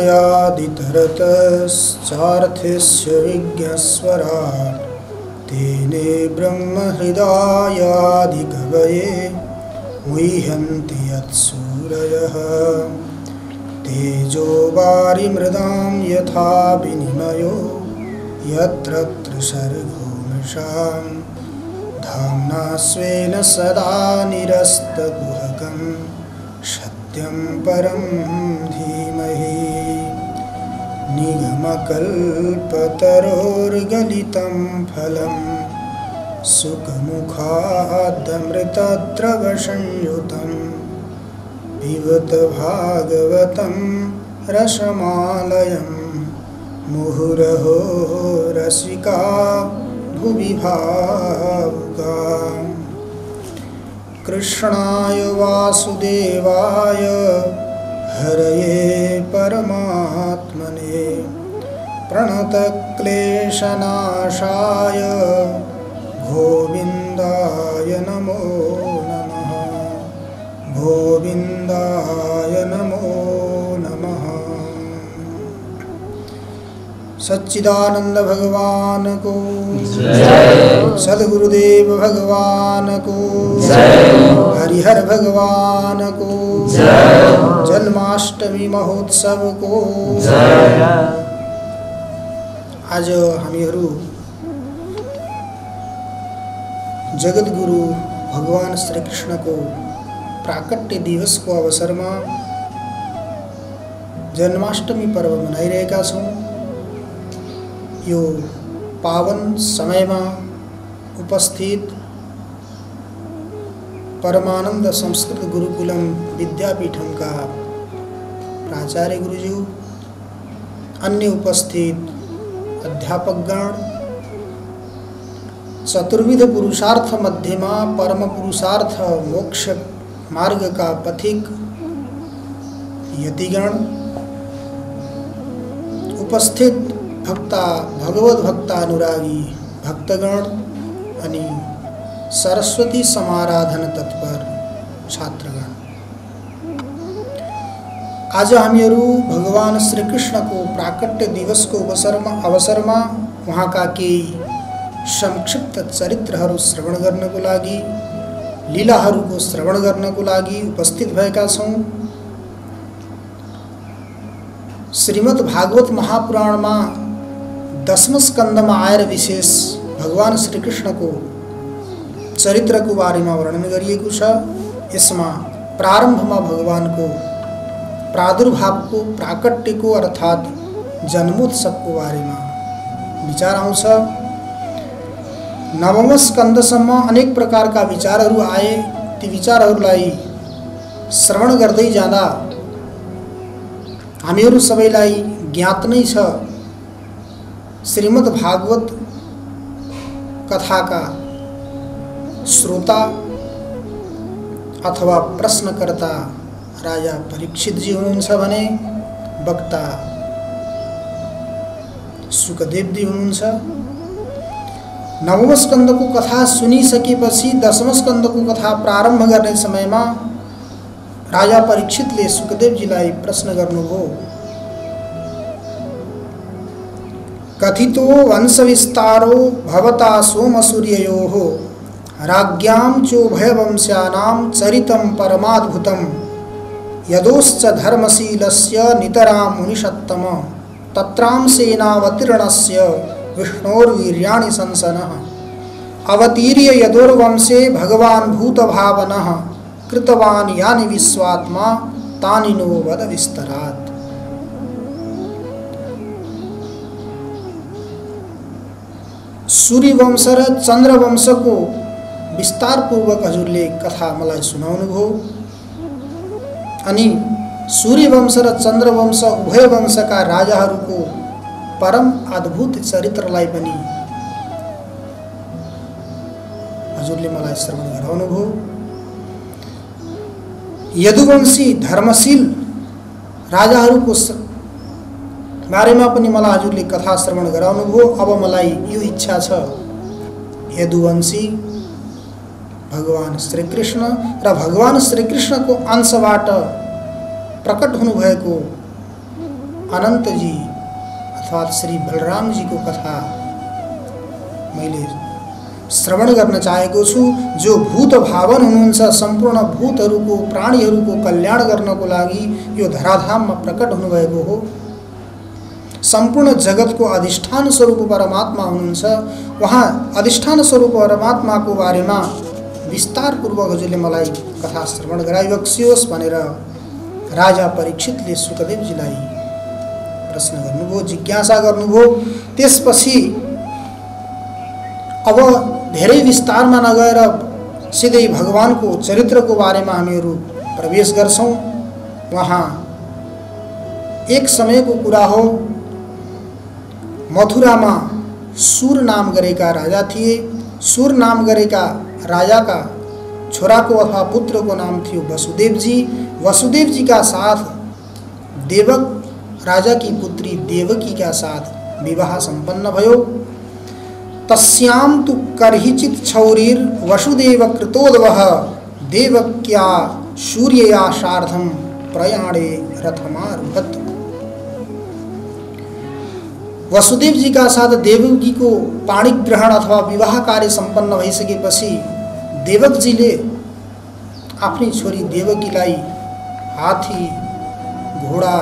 वायादितरतश्चार्थस्य विज्ञस्वराट् तेने ब्रह्महृदायादिकवये मुह्यन्ति यत्सूरयः तेजो वारिमृदां यथा विनिमयो यत्र त्रिसर्गो मृषा धाम्ना स्वेन सदा निरस्तकुहकं सत्यं परं धीमहि निगमकल्पतरोर्गलितं फलं सुखमुखादमृतद्रवसंयुतं पिबत भागवतं रसमालयं मुहुरहो रसिका भुवि भावुका। कृष्णाय वासुदेवाय हरये परमात्मने प्रणतक्लेशनाशाय गोविन्दाय नमो नमः। गोविन्दाय नमो नमः। सच्चिदानंद भगवान को जय, सद्गुरुदेव भगवान को जय, हरिहर भगवान को जय, जन्माष्टमी महोत्सव को जय। आज हामीहरू जगद्गुरु भगवान श्री कृष्ण को प्राकट्य दिवस को अवसर में जन्माष्टमी पर्व मनाइरहेका छौं। यो पावन समय में उपस्थित परमानंद संस्कृत गुरुकुलम विद्यापीठम का प्राचार्य गुरुज्यू, अन्य उपस्थित अध्यापकगण, चतुर्विध पुरुषार्थ मध्य में परम पुरुषार्थ मोक्ष मार्ग का पथिक यतिगण, उपस्थित भक्ता भगवत भक्तानुरागी भक्तगण अनि सरस्वती समाराधन तत्पर छात्रगण, आज हामीहरू भगवान श्री कृष्ण को प्राकट्य दिवस को अवसर में वहाँ का केही संक्षिप्त चरित्रहरू श्रवण गर्नको लागि, लीलाहरूको श्रवण गर्नको लागि उपस्थित भएका छौं। श्रीमद् भागवत महापुराण में 10वें स्कंद में आएर विशेष भगवान श्री कृष्ण को चरित्र को बारे में वर्णन गरिएको छ। यसमा प्रारंभ में भगवान को प्रादुर्भाव को प्राकट्य को अर्थात जन्मोत्सव को बारे में विचार आउँछ। 9वें स्कंदसम्म अनेक प्रकार का विचारहरू आए। ती विचारहरूलाई श्रवण गर्दै जाँदा हामीहरू सबैलाई ज्ञात नै छ श्रीमद् भागवत कथा का श्रोता अथवा प्रश्नकर्ता राजा परीक्षित जी हुनुहुन्छ भने वक्ता सुखदेव जी हुनुहुन्छ। 9वें स्कंद को कथा सुनिसकेपछि 10वें स्कंद को कथा प्रारंभ गर्ने समयमा राजा परीक्षितले सुखदेव जीलाई प्रश्न गर्नुभयो। कथितो वंश विस्तारो भवता सोमसूर्ययोः राज्ञां चोभयवंश्यानां चरितं परमाद्भुतं यदोश्च धर्मशीलस्य नितरां मुनिषत्तम तत्रां सेनावतीर्णस्य विष्णोर्वीर्याणि संसनः अवतीर्य यदोर्वंशे भगवान् भूतभावनः कृतवान् यानि विश्वात्मा तानि नो वद विस्तरात्। सूर्यवंश र चंद्रवंश को विस्तार पूर्वक हजुरले कथा मलाई सुनाउनुभयो। अनि सूर्यवंश र चंद्रवंश उभय वंश का राजाहरूको परम अद्भुत चरित्रलाई पनि हजुरले मलाई श्रवण गराउनुभयो। यदुवंशी धर्मशील राजाहरूको बारेमा पनि मलाई हजुरले कथा श्रवण गराउनुभयो। अब मलाई यो इच्छा छ यदुवंशी भगवान श्री कृष्ण र भगवान श्री कृष्ण को अंशबाट प्रकट हुनुभएको अनन्तजी अर्थात् श्री बलरामजीको कथा मैले श्रवण गर्न चाहेको छु। जो भूत भावन हुनुहुन्छ, सम्पूर्ण भूतहरूको प्राणीहरूको कल्याण गर्नको लागि यो धराधाममा प्रकट हुनुभएको हो। सम्पूर्ण जगतको अधिष्ठान स्वरूप परमात्मा हुनुहुन्छ। वहाँ अधिष्ठान स्वरूप परमात्माको बारेमा विस्तार पूर्वक हजुरले मलाई कथा श्रवण गराइबक्सियोस् भनेर राजा परीक्षितले सुकदेवजीलाई प्रश्न गर्नुभयो, जिज्ञासा गर्नुभयो। त्यसपछि अब धेरै विस्तारमा नगएर सिधै भगवानको चरित्रको बारेमा हामीहरू प्रवेश गर्छौं। वहाँ एक समयको कुरा हो, मथुरामा सुर नाम गरेका राजा थिए। सुर नाम गरेका राजाका छोराको अथवा पुत्रको नाम थियो वसुदेवजी। वसुदेवजी का साथ देवक राजा की पुत्री देवकी का साथ विवाह संपन्न भयो। तस्याम तु कर्हिचित छौरीर वसुदेव कृतोद्वह देवक्या सूर्यया सार्धम प्रयाणे रथमारुहत। वसुदेव जी का साथ देवकी को पाणिग्रहण अथवा विवाह कार्य संपन्न भइसकेपछि देवकजीले आफ्नी छोरी देवकीलाई हाथी, घोडा,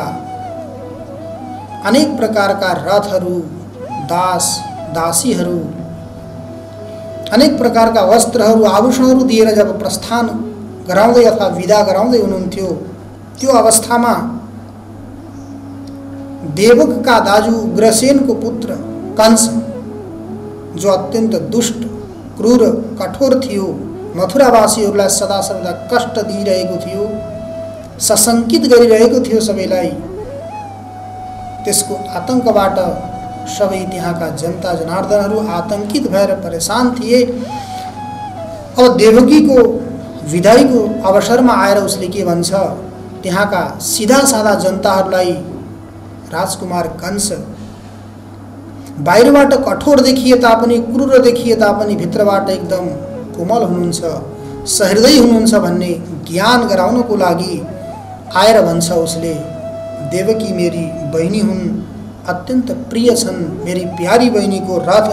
अनेक प्रकारका रथहरू, दास दासीहरू, अनेक प्रकारका वस्त्रहरू, आभूषणहरू दिएर जब प्रस्थान गराउँदै अथवा विदा गराउँदै हुनुहुन्थ्यो, त्यो अवस्थामा देवक का दाजु उग्रसेन को पुत्र कंस, जो अत्यंत दुष्ट, क्रूर, कठोर थियो, मथुरावासीहरूलाई सदा सर्वदा कष्ट दिइरहेको थियो, सशंकित गरिरहेको थियो सबैलाई। त्यसको आतंकबाट सबै त्यहाँका जनता जनार्दनहरू आतंकित भएर परेशान थिए। अब देवकीको विदाईको अवसरमा आएर उसले के भन्छ, त्यहाँका सीधा साधा जनताहरूलाई राजकुमार कंस बाहिरबाट कठोर देखिए तापनि, क्रूर देखिए तापनि भित्रबाट एकदम कोमल हुनुहुन्छ, सहृदय हुनुहुन्छ भन्ने ज्ञान गराउनको लागि आएर भन्छ उसले, देवकी मेरी बहिनी हुन्, अत्यंत प्रिय छन्, मेरी प्यारी बहिनीको रथ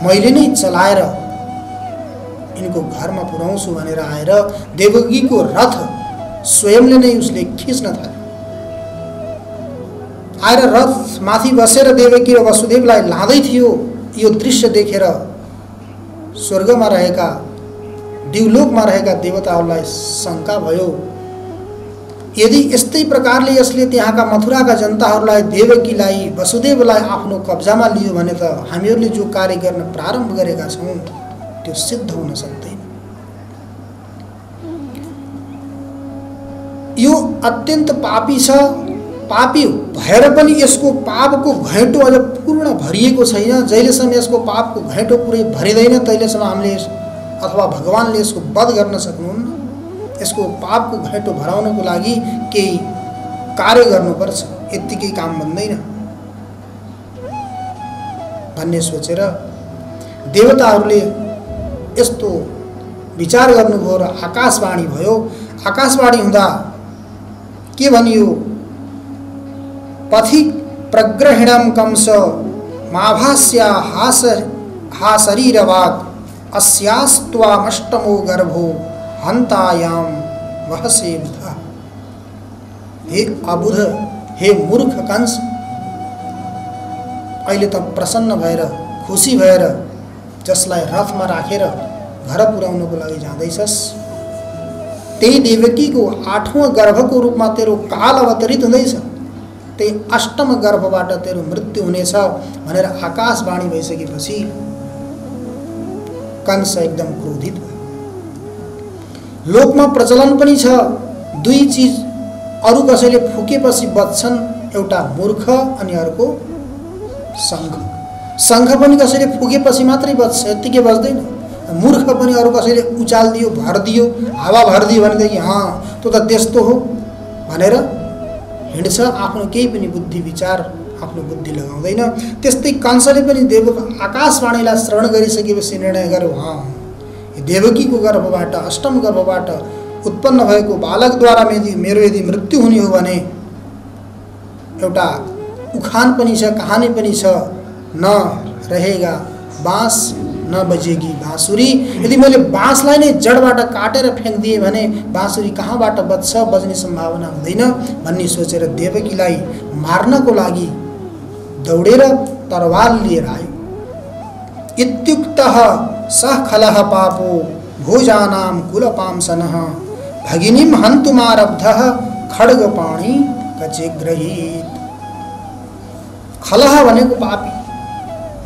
मैले नै चलाएर यिनको घरमा पुर्याउँछु भनेर आएर देवकीको रथ स्वयंले नै उसले खिच्न थाल्यो। आएर रथ माथि बसेर देवकी र वसुदेवलाई लाँदै थियो। यो दृश्य देखेर स्वर्गमा रहेका, दिवलोकमा रहेका देवताहरूलाई शंका भयो, यदि यस्तै प्रकारले यसले त्यहाँका मथुराका जनताहरूलाई, देवकीलाई, वसुदेवलाई आफ्नो कब्जामा लियो भने त हामीहरूले जो कार्य गर्न प्रारम्भ गरेका छौं त्यो सिद्ध हुन सक्दैन। यो अत्यन्त पापी छ। पापी भएर पनि यसको पापको घैँटो अझ पूर्ण भरिएको छैन। जहिलेसम्म यसको पापको घैँटो पुरै भरिँदैन तहिलेसम्म हामीले अथवा भगवानले यसको वध गर्न सक्नुहुन्न। यसको पापको घैँटो भराउनको लागि केही कार्य गर्नुपर्छ, यत्तिकै काम बन्दैन भन्ने सोचेर देवताहरूले यस्तो विचार गर्नुभयो र आकाशवाणी भयो। आकाशवाणी हुँदा के भनियो, पथि प्रग्रहिणम कंस माभास्या हा शरीरवाग अस्यास्त्वामष्टमो गर्भो हंतायाम वहसे बुधा। हे अबुध, हे मूर्ख कंस, अहिले त प्रसन्न भएर, खुसी भएर जसलाई रथमा राखेर घर पुर्याउनको लागि जाँदैछस्, त्यही देवकीको 8औं गर्भको रूपमा तेरो काल अवतरित हुँदैछ, त्यही अष्टम गर्भबाट तेरो मृत्यु हुनेछ भनेर आकाशवाणी भइसकेपछि कंस एकदम क्रोधित भयो। लोकमा प्रचलन पनि छ, दुई चीज अरु कसैले फुकेपछि बच्छन्, एउटा मूर्ख अनि अर्को शंख। शंख पनि कसैले फुकेपछि मात्रै बच्छ, यत्तिकै बच्दैन। मूर्ख पनि अरु कसैले उचाल्दियो, भर्दियो, हावा भर्दियो भनेदेखि त्यो त त्यस्तो हो भनेर हिँड्छ, आफ्नो केही पनि बुद्धि विचार, आफ्नो बुद्धि लगाउँदैन। त्यस्तै कंसले पनि आकाशवाणीलाई श्रवण गरिसकेपछि निर्णय गर्यो, देवकीको गर्भबाट, अष्टम गर्भबाट उत्पन्न भएको बालकद्वारा मेरो यदि मृत्यु हुने हो भने एउटा उखान पनि छ, कहानी पनि छ, न रहेगा बाँस न बजेगी बाँसुरी। यदि मैले बाँसलाई नै जडबाट काटेर फ्याँकिदिएँ भने बाँसुरी कहाँबाट बज्छ, बज्ने सम्भावना हुँदैन भन्ने सोचेर देवकीलाई मार्नको लागि दौडेर तरवार लिएर आयो। इत्युक्तः सः खलः पापो भोजानां कुलपांसनः भगिनीं हन्तुमारब्धः खड्गपाणी कचेग्रहीत। खलह भनेको पापी,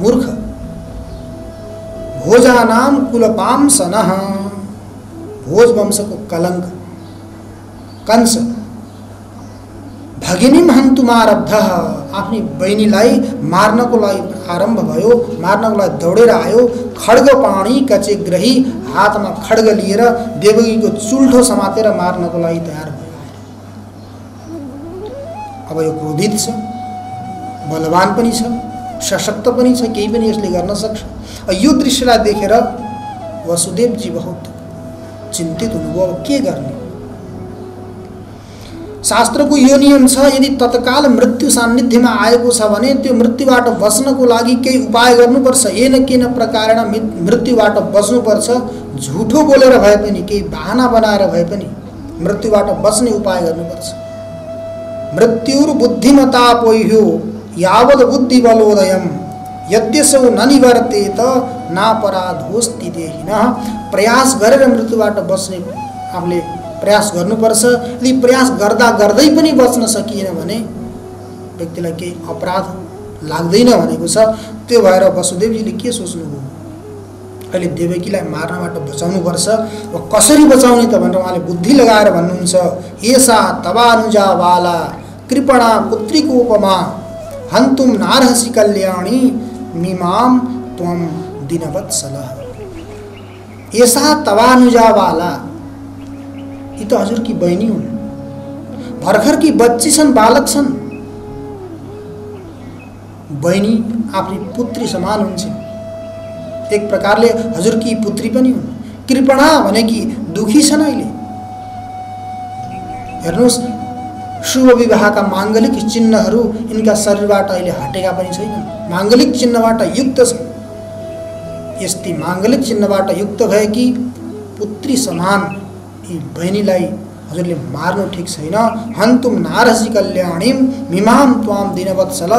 मूर्ख। भोजानां कुलपांसनः, भोज वंशको कलंक कंस। भगिनीं हन्तुमारब्धः, आफ्नी बहिनीलाई मार्नको लागि आरम्भ भयो, मार्नको लागि दौडेर आयो। खड्गपाणी कचेग्रही, हातमा खड्ग लिएर देवकीको चुल्ठो समातेर मार्नको लागि तयार भयो। अब यो क्रोधित छ, बलवान पनि छ, सशक्त पनि छ, केही पनि यसले गर्न सक्छ। यो दृश्यलाई देखेर वसुदेवजी बहुत चिन्तित हुनुभयो। अब के गर्ने? शास्त्रको यो नियम छ, यदि तत्काल मृत्यु सान्निध्यमा आएको छ भने त्यो मृत्युबाट बच्नको लागि केही उपाय गर्नुपर्छ। येन केन प्रकारेण मृत्युबाट बच्नुपर्छ। झुठो बोलेर भए पनि, केही बहाना बनाएर भए पनि मृत्युबाट बच्ने उपाय गर्नुपर्छ। मृत्युर बुद्धिमता पोह्यो यावद बुद्धिबलोदयम् यद्यसौ न निवर्तेत नापराधोस्ति देहिनः। प्रयास गरेर मृत्युबाट बच्ने हामीले प्रयास गर्नुपर्छ। यदि प्रयास गर्दा गर्दै पनि बच्न सकिएन भने व्यक्तिलाई केही अपराध लाग्दैन भनेको छ। त्यो भएर वसुदेवजीले के सोच्नुभयो? अहिले देवकीलाई मार्नबाट बचाउनुपर्छ। अब कसरी बचाउने त भनेर उहाँले बुद्धि लगाएर भन्नुहुन्छ, एषा तवानुजा वाला कृपणा पुत्रीकोपमा हन्तुम नार्हसि कल्याणी मीमां त्वं दीनवत्सलः। एषा तवानुजा वाला, यी त हजुर की बहिनी हुन्, भर्खर की बच्ची छन्, बालक छन्। बहिनी आफ्नी पुत्री समान हुन्छ। एक प्रकारले हजुर की पुत्री पनि हुन्। कृपणा भने कि दुखी छन्। अहिले हेर्नुहोस्, शुभ विवाहका माङ्गलिक चिन्हहरू यिनका शरीरबाट अहिले हटेका पनि छैनन्। माङ्गलिक चिन्हबाट युक्त छन्। यस्ती माङ्गलिक चिन्हबाट युक्त भएकी पुत्री समान यी बहिनीलाई हजुरले मार्नु ठिक छैन। हन्तुम नारसी कल्याणीम मिमाम त्वाम दीनवत्सल।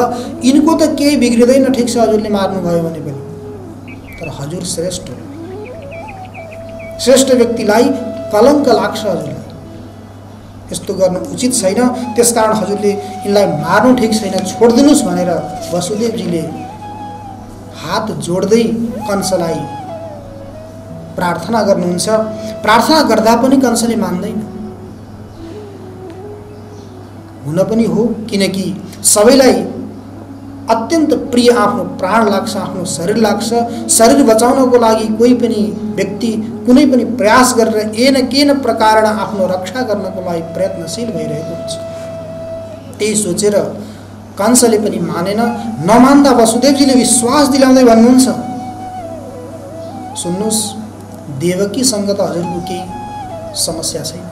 यिनको त केही बिग्रिँदैन, ठिक छ हजुरले मार्नु भयो भने पनि, तर हजुर श्रेष्ठ श्रेष्ठ व्यक्तिलाई कलङ्क लाग्छ। हजुरलाई यस्तो गर्नु उचित छैन। त्यसकारण हजुरले यिनलाई मार्नु ठिक छैन, छोडिदिनुहोस् भनेर वसुदेवजीले हात जोड्दै कंसलाई प्रार्थना गर्नुहुन्छ। प्रार्थना गर्दा पनि कंसले मान्दैन। हुन पनि हो, किनकि सबैलाई अत्यन्त प्रिय आफ्नो प्राण लाग्छ, आफ्नो शरीर लाग्छ। शरीर बचाउनको लागि कोही पनि व्यक्ति कुनै पनि प्रयास गरेर एन केन प्रकारेण आफ्नो रक्षा गर्नको लागि प्रयत्नशील भइरहेको हुन्छ। त्यही सोचेर कंसले पनि मानेन। नमान्दा वसुदेवजीले विश्वास दिलाउँदै भन्नुहुन्छ, सुन्नुहोस्, देवकीसँग त हजुरको केही समस्या छैन।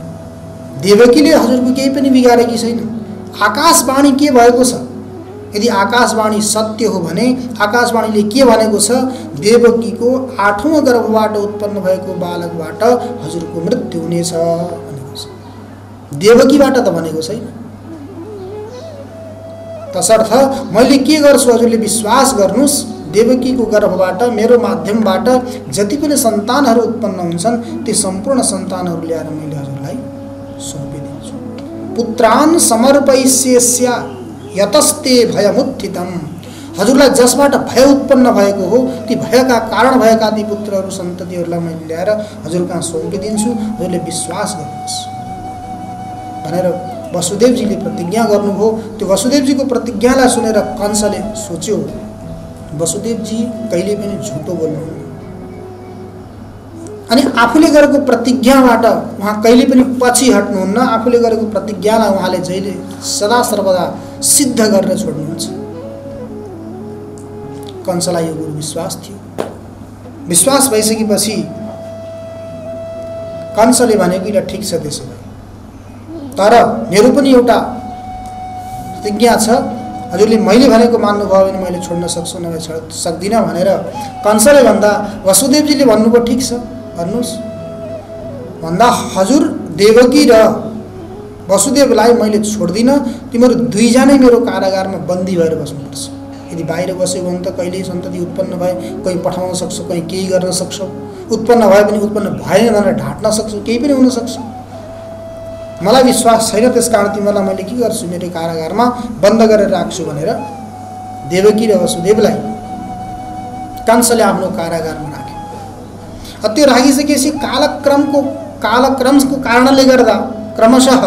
देवकीले हजुरको केही पनि बिगारेकी छैन। आकाशवाणी के भएको छ? यदि आकाशवाणी सत्य हो भने आकाशवाणीले के भनेको छ? देवकीको 8औं गर्भबाट उत्पन्न भएको बालकबाट हजुरको मृत्यु हुनेछ भनेको छ। देवकीबाट त भनेको छैन। तसर्थ मैले के गर्छु, हजुरले विश्वास गर्नुस्, देवकीको गर्भबाट मेरो माध्यमबाट जति पनि सन्तानहरू उत्पन्न हुन्छन् ती सम्पूर्ण सन्तानहरू ल्याएर मैले हजुरलाई सुम्पिदिन्छु। पुत्रान् समर्पयिष्यस्य यतस्ते भयमुत्थितम्। हजुरलाई जसबाट भय उत्पन्न भएको हो ती भयका कारण भएका ती पुत्रहरू सन्ततिहरूलाई मैले ल्याएर हजुर कहाँ सुम्पिदिन्छु, हजुरले विश्वास गर्नुहोस् भनेर वसुदेवजीले प्रतिज्ञा गर्नुभयो। त्यो वसुदेवजीको प्रतिज्ञालाई सुनेर कंसले सोच्यो, वसुदेवजी कहिले पनि झुटो बोल्नुहुन्न अनि आफूले गरेको प्रतिज्ञाबाट उहाँ कहिले पनि पछि हट्नुहुन्न। आफूले गरेको प्रतिज्ञालाई उहाँले जहिले सदा सर्वदा सिद्ध गरेर छोड्नुहुन्छ। कंसलाई यो कुरो विश्वास थियो। विश्वास भइसकेपछि कंसले भनेको ल ठिक छ, त्यसो भए तर मेरो पनि एउटा प्रतिज्ञा छ, हजुरले मैले भनेको मान्नुभयो भने मैले छोड्न सक्छु नभए सक्दिनँ भनेर कंसले भन्दा वसुदेवजीले भन्नुभयो ठिक छ भन्नुस् भन्दा हजुर देवकी र वसुदेवलाई मैले छोड्दिनँ, तिमीहरू दुईजनै मेरो कारागारमा बन्दी भएर बस्नुपर्छ। यदि बाहिर बस्यो भने त कहिले सन्तति उत्पन्न भए कहीँ पठाउन सक्छौ, कहीँ केही गर्न सक्छौ, उत्पन्न भए पनि उत्पन्न भएन भनेर ढाँट्न सक्छौ, केही पनि हुन सक्छ। मलाई विश्वास छैन, त्यसकारण तिमीहरूलाई मैले के गर्छु, मेरो कारागारमा बन्द गरेर राख्छु भनेर देवकी र वसुदेवलाई कंसले आफ्नो कारागारमा राख्यो। त्यो राखिसकेपछि कालक्रमको कारणले गर्दा क्रमशः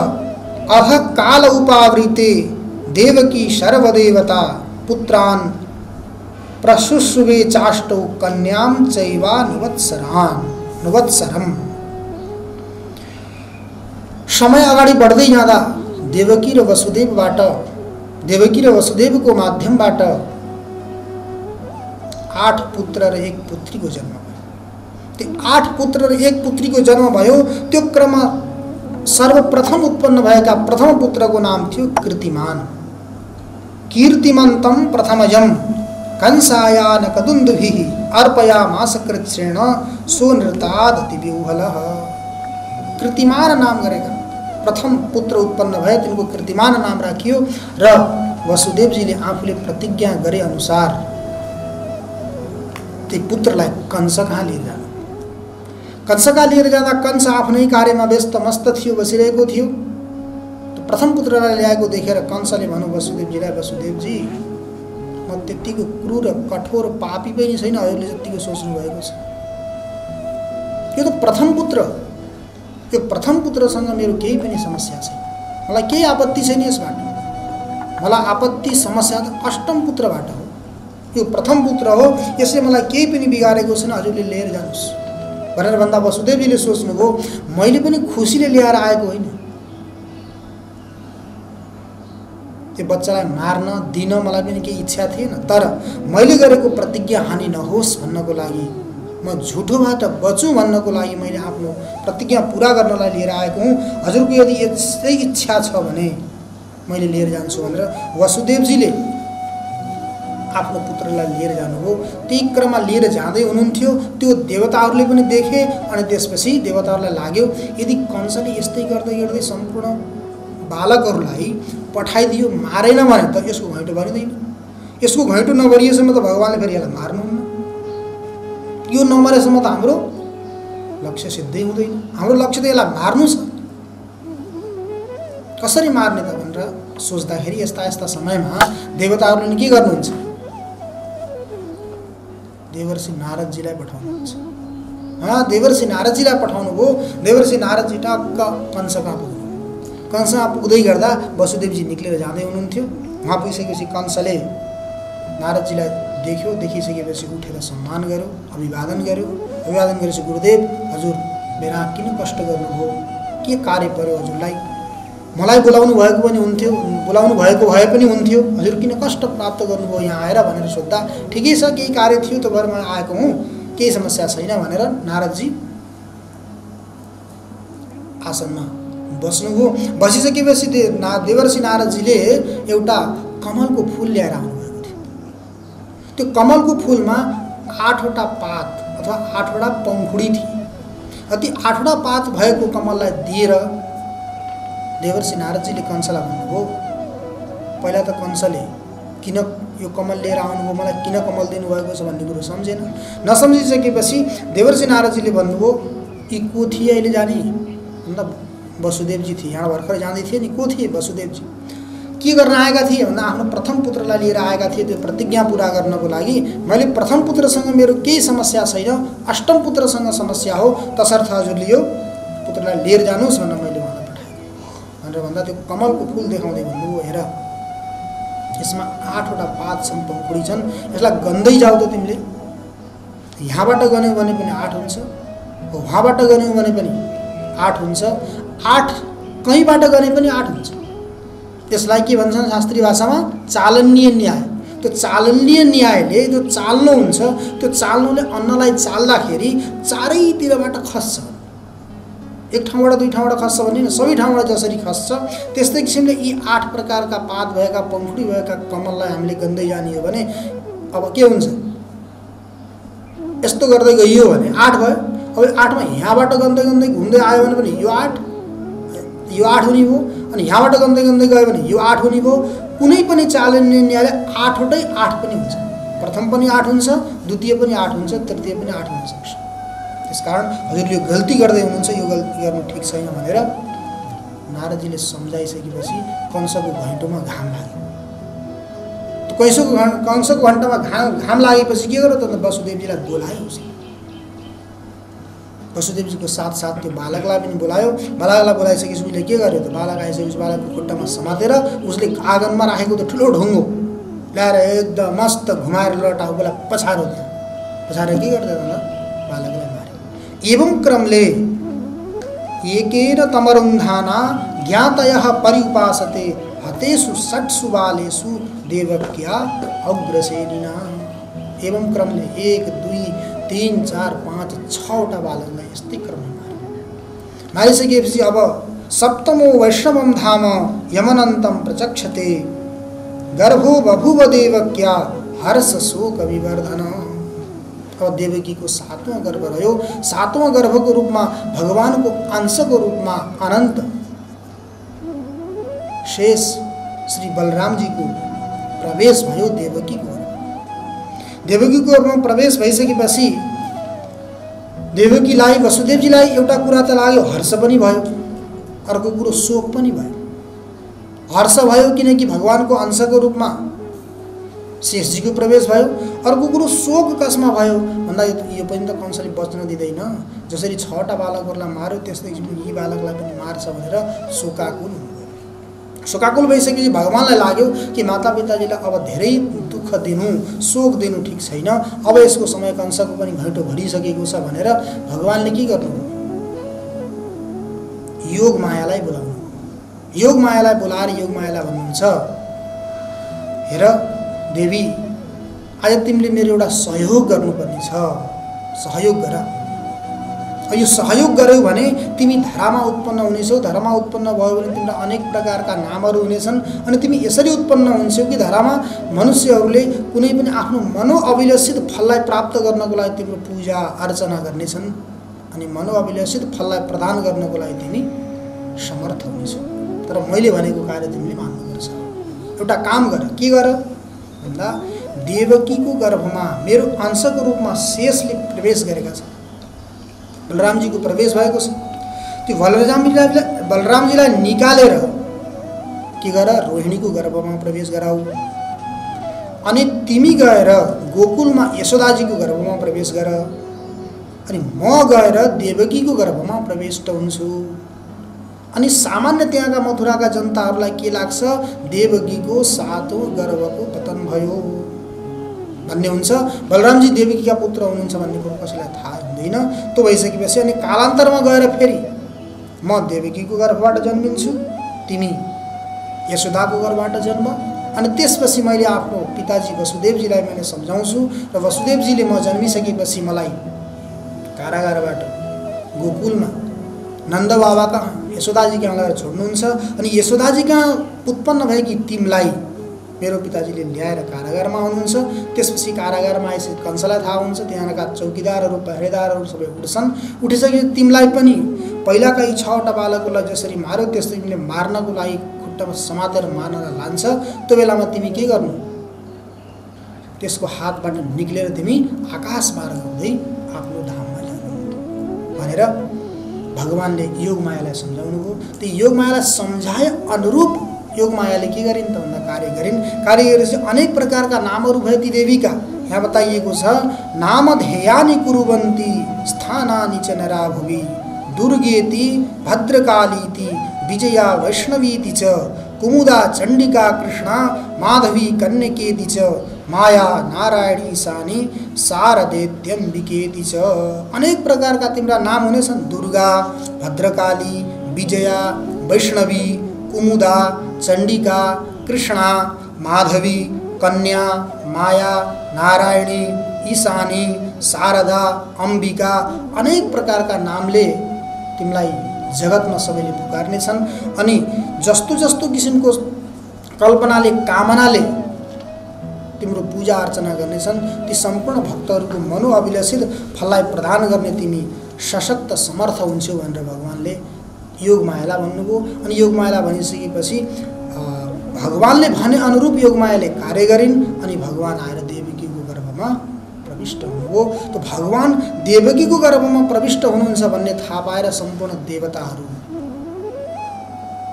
अध काल उपावृते देवकी सर्वदेवता पुत्रान् प्रशुश्रुवे चाष्टौ कन्यां चैवा नुवत्सरम्। समय अगाडि बढ्दै जाँदा देवकी र वसुदेवको माध्यमबाट 8 पुत्र र 1 पुत्रीको जन्म भयो। त्यो 8 पुत्र र 1 पुत्रीको जन्म भयो। त्यो क्रम सर्वप्रथम उत्पन्न भएका प्रथम पुत्रको नाम थियो कीर्तिमान। कीर्तिमन्तं प्रथमजं कंसायान कदुन्दुभिः अर्पयामास कृच्छ्रेण सोनृतादति विह्वलः। कीर्तिमान नाम गरेका प्रथम पुत्र उत्पन्न भए, तिनको कीर्तिमान नाम राखियो र वसुदेवजीले आफूले प्रतिज्ञा गरे अनुसार ती पुत्रलाई कंस कहाँ लिएर जानु। कंस कहाँ लिएर जाँदा कंस आफ्नै कार्यमा व्यस्त मस्त थियो, बसिरहेको थियो। प्रथम पुत्रलाई ल्याएको देखेर कंसले भन्यो वसुदेवजीलाई, वसुदेवजी म त्यतिको क्रूर कठोर पापी पनि छैन हजुरले जतिको सोच्नु भएको छ। यो त प्रथम पुत्र, यो प्रथम पुत्रसँग मेरो केही पनि समस्या छैन, मलाई केही आपत्ति छैन यसबाट। मलाई आपत्ति समस्या त अष्टम पुत्रबाट हो। यो प्रथम पुत्र हो, यसले मलाई केही पनि बिगारेको छैन, हजुरले लिएर जानुहोस् भनेर भन्दा वसुदेवजीले सोच्नुभयो मैले पनि खुसीले ल्याएर आएको होइन, त्यो बच्चालाई मार्न दिन मलाई पनि केही इच्छा थिएन, तर मैले गरेको प्रतिज्ञा हानि नहोस् भन्नको लागि, म झुठोबाट बचौँ भन्नको लागि मैले आफ्नो प्रतिज्ञा पूरा गर्नलाई लिएर आएको हुँ। हजुरको यदि यस्तै इच्छा छ भने मैले लिएर जान्छु भनेर वसुदेवजीले आफ्नो पुत्रलाई लिएर जानुभयो। त्यही क्रममा लिएर जाँदै हुनुहुन्थ्यो, त्यो देवताहरूले पनि देखे अनि त्यसपछि देवताहरूलाई लाग्यो यदि कंसले यस्तै गर्दै गर्दै सम्पूर्ण बालकहरूलाई पठाइदियो, मारेन भने त यसको घैँटो भरिँदैन। यसको घैँटो नभरिएसम्म त भगवानले फेरि यसलाई मार्नुहुन्न। यो नमरेसम्म त हाम्रो लक्ष्य सिद्धै हुँदैन। हाम्रो लक्ष्य त यसलाई मार्नु छ। कसरी मार्ने त भनेर सोच्दाखेरि यस्ता यस्ता समयमा देवताहरूले के गर्नुहुन्छ, देवर्षि नारदजीलाई पठाउनुहुन्छ। देवर्षि नारदजीलाई पठाउनु भयो। देवर्षि नारदजी टक्क कंस कहाँ पुग्नु। कंसमा पुग्दै गर्दा वसुदेवजी निक्लेर जाँदै हुनुहुन्थ्यो। वहाँ पुगिसकेपछि कंसले नारदजीलाई देख्यो, देखिसकेपछि उठेर सम्मान गर्यो, अभिवादन गर्यो। अभिवादन गरेपछि गुरुदेव हजुर मेरा किन कष्ट गर्नुभयो, के कार्य पर्यो हजुरलाई, मलाई बोलाउनु भएको पनि हुन्थ्यो, बोलाउनु भएको भए पनि हुन्थ्यो, हजुर किन कष्ट प्राप्त गर्नुभयो यहाँ आएर भनेर सोद्धा ठिकै छ केही कार्य थियो त भएर म आएको हुँ, केही समस्या छैन भनेर नारदजी आसनमा बस्नुभयो। बसिसकेपछि देवर्षि नारदजीले एउटा कमलको फूल ल्याएर आउनुभएको थियो। त्यो कमलको फूलमा 8वटा पात अथवा 8वटा पङ्खुडी थिए। ती 8वटा पात भएको कमललाई दिएर देवर्षि नारदजीले कंसलाई भन्नुभयो, पहिला त कंसले किन यो कमल लिएर आउनुभयो, मलाई किन कमल दिनुभएको छ भन्ने कुरो सम्झेन। नसम्झिसकेपछि देवर्षि नारदजीले भन्नुभयो यी को थिए अहिले जाने भन्दा वसुदेवजी थिए। यहाँ भर्खर जाँदै थिए नि, को थिए वसुदेवजी। के गर्न आएका थिए भन्दा आफ्नो प्रथम पुत्रलाई लिएर आएका थिए। त्यो प्रतिज्ञा पूरा गर्नको लागि मैले प्रथम पुत्रसँग मेरो केही समस्या छैन, अष्टम पुत्रसँग समस्या हो, तसर्थ हजुरले यो पुत्रलाई लिएर जानुहोस् भनेर मैले उहाँलाई पठाएँ भनेर भन्दा त्यो कमलको फुल देखाउँदै भन्नुभयो हेर यसमा 8वटा पात छन्, पङ्खुडी छन्, यसलाई गन्दै जाऊ त तिमीले। यहाँबाट गन्यौ भने पनि 8 हुन्छ, वहाँबाट गन्यौ भने पनि 8 हुन्छ, 8 कहीँबाट गने पनि 8 हुन्छ। त्यसलाई के भन्छन् शास्त्रीय भाषामा चालनीय न्याय। त्यो चालनीय न्यायले जो चाल्नु हुन्छ, त्यो चाल्नुले अन्नलाई चाल्दाखेरि चारैतिरबाट खस्छ। एक ठाउँबाट दुई ठाउँबाट खस्छ भने सबै ठाउँबाट जसरी खस्छ त्यस्तै किसिमले यी 8 प्रकारका पात भएका पङ्खुडी भएका कमललाई हामीले गन्दै जाने हो भने अब के हुन्छ? यस्तो गर्दै गइयो भने 8 भयो। अब 8 मा यहाँबाट गन्दै गन्दै घुम्दै आयो भने पनि यो 8 हुने भयो, अनि यहाँबाट गन्दै गन्दै गयो भने यो 8 हुने भयो। कुनै पनि चालनीले 8 वटै 8 पनि हुन्छ। प्रथम पनि 8 हुन्छ, द्वितीय पनि 8 हुन्छ, तृतीय पनि 8 हुन सक्छ। त्यसकारण हजुरले यो गल्ती गर्दै हुनुहुन्छ, यो गल्ती गर्नु ठिक छैन भनेर नारदजीले सम्झाइसकेपछि कंसको घैँटोमा घाम लाग्यो। कंसको घण्टामा घाम लागेपछि के गर्यो त? वसुदेवजीलाई बोलायो उसले। वसुदेवजीको साथ त्यो बालकलाई पनि बोलायो। बालकलाई बोलाइसकेपछि उसले के गर्यो त? बालक आइसकेपछि बालकको खुट्टामा समातेर उसले आँगनमा राखेको त ठुलो ढुङ्गो ल्याएर एकदम मस्त घुमाएर लटाउकोलाई पछारो दियो। पछारेर के गर्दै त? बालकलाई मार्यो। एवं क्रमले एकेन तमरुन्धाना ज्ञातयः परिउपासते हतेषु षट्सु बालेषु देवक्या अग्रसेनिना। एवं क्रमले 1 2 3 4 5 6वटा बालकलाई यस्तै क्रममा मार्यो। मारिसकेपछि अब सप्तमो वैष्णवम धाम यमनन्तं प्रचक्षते गर्भो बभुव देवक्या हर्ष शोक विवर्धन। अब देवकीको 7वां गर्भ रह्यो। 7वां गर्भको रूपमा भगवानको अंशको रूपमा अनन्त शेष श्री बलरामजीको प्रवेश भयो देवकीको। देवकीको गर्भमा प्रवेश भइसकेपछि देवकीलाई वसुदेवजीलाई एउटा कुरा त लाग्यो, हर्ष पनि भयो, अर्को कुरो शोक पनि भयो। हर्ष भयो किनकि भगवानको अंशको रूपमा शेषजीको प्रवेश भयो। अर्को कुरो शोक कसमा भयो भन्दा यो पनि त कंसले बच्न दिँदैन। जसरी 6वटा बालकहरूलाई मार्यो त्यस्तै यी बालकलाई पनि मार्छ भनेर शोकाकुल हुनुभयो। शोकाकुल भइसकेपछि भगवानलाई लाग्यो कि मातापिताजीलाई अब धेरै दुःख दिनु, शोक दिनु ठिक छैन। अब यसको समय कंसको पनि घैँटो भरिसकेको छ भनेर भगवानले के गर्नु? योग मायालाई बोलाउनु। योग मायालाई बोलाएर योग मायालाई भन्नुहुन्छ, हेर देवी, आज तिमीले मेरो एउटा सहयोग गर्नुपर्ने छ। सहयोग गर। यो सहयोग गर्यौ भने तिमी धरामा उत्पन्न हुनेछौ। धरामा उत्पन्न भयो भने तिम्रो अनेक प्रकारका नामहरू हुनेछन् अनि तिमी यसरी उत्पन्न हुन्छौ कि धरामा मनुष्यहरूले कुनै पनि आफ्नो मनोअभिलषित फललाई प्राप्त गर्नको लागि तिम्रो पूजा अर्चना गर्नेछन् अनि मनोअभिलषित फललाई प्रदान गर्नको लागि तिमी समर्थ हुनेछौ। तर मैले भनेको कार्य तिमीले मान्नुपर्छ। एउटा काम गर। के गर भन्दा देवकीको गर्भमा मेरो अंशको रूपमा शेषले प्रवेश गरेका छन्। बलरामजीको प्रवेश भएको छ। त्यो बलरामजीलाई निकालेर के गर? रोहिणीको गर्भमा प्रवेश गराऊ। अनि तिमी गएर गोकुलमा यशोदाजीको गर्भमा प्रवेश गर। अनि म गएर देवकीको गर्भमा प्रविष्ट हुन्छु। अनि सामान्य त्यहाँका मथुराका जनताहरूलाई के लाग्छ? देवकीको 7औं गर्भको पतन भयो भन्ने हुन्छ। बलरामजी देवकीका पुत्र हुनुहुन्छ भन्ने कुरो कसैलाई थाहा हुँदैन। त्यो भइसकेपछि अनि कालान्तरमा गएर फेरि म देवकीको गर्भबाट जन्मिन्छु, तिमी यशोदाको गर्भबाट जन्म। अनि त्यसपछि मैले आफ्नो पिताजी वसुदेवजीलाई मैले सम्झाउँछु र वसुदेवजीले म जन्मिसकेपछि मलाई कारागारबाट गोकुलमा नन्द बाबा कहाँ यशोदाजी कहाँ लगेर छोड्नुहुन्छ। अनि यशोदाजी कहाँ उत्पन्न भएकी तिमीलाई मेरो पिताजीले ल्याएर कारागारमा हुनुहुन्छ। त्यसपछि कारागारमा आएपछि कंसलाई थाहा हुन्छ। त्यहाँका चौकीदारहरू पहरेदारहरू सबै उठ्छन्। उठिसकेपछि तिमीलाई पनि पहिलाका यी 6वटा बालकहरूलाई जसरी मार्यो त्यस्तै तिमीले मार्नको लागि खुट्टामा समातेर मार्नलाई लान्छ। त्यो बेलामा तिमी के गर्नु? त्यसको हातबाट निक्लेर तिमी आकाश मार्ग हुँदै आफ्नो धाममा जानु भनेर भगवानले योग मायालाई सम्झाउनु भयो। त्यो योग मायालाई सम्झाए अनुरूप योग मायाले के गरिन् त भन्दा कार्य गरिन्। कार्य गरेपछि अनेक प्रकारका नामहरू भए ती देवीका। यहाँ बताइएको छ, नाम ध्येयानि कुरुवन्ती स्थानानि च नराभुवि दुर्गेति भद्रकालीति विजया वैष्णवीति च कुमुदा चण्डिका कृष्णा माधवी कन्यकेति च माया नारायणी ईशानी शारदेत्यम्बिकेति च। अनेक प्रकारका तिम्रा नाम हुनेछन्। दुर्गा, भद्रकाली, विजया, वैष्णवी, कुमुदा, चण्डिका, कृष्णा, माधवी, कन्या, माया, नारायणी, ईशानी, शारदा, अम्बिका अनेक प्रकारका नामले तिमीलाई जगतमा सबैले पुकार्नेछन् अनि जस्तो जस्तो किसिमको कल्पनाले कामनाले तिम्रो पूजा अर्चना गर्नेछन् ती सम्पूर्ण भक्तहरूको मनोअभिलाषित फललाई प्रदान गर्ने तिमी सशक्त समर्थ हुन्छौ भनेर भगवानले योगमायालाई भन्नुभयो। अनि योगमायालाई भनिसकेपछि भगवानले भने अनुरूप योगमायाले कार्य गरिन् अनि भगवान आएर देवकीको गर्भमा प्रविष्ट हुनुभयो। त भगवान देवकीको गर्भमा प्रविष्ट हुनुहुन्छ भन्ने थाहा पाएर सम्पूर्ण देवताहरू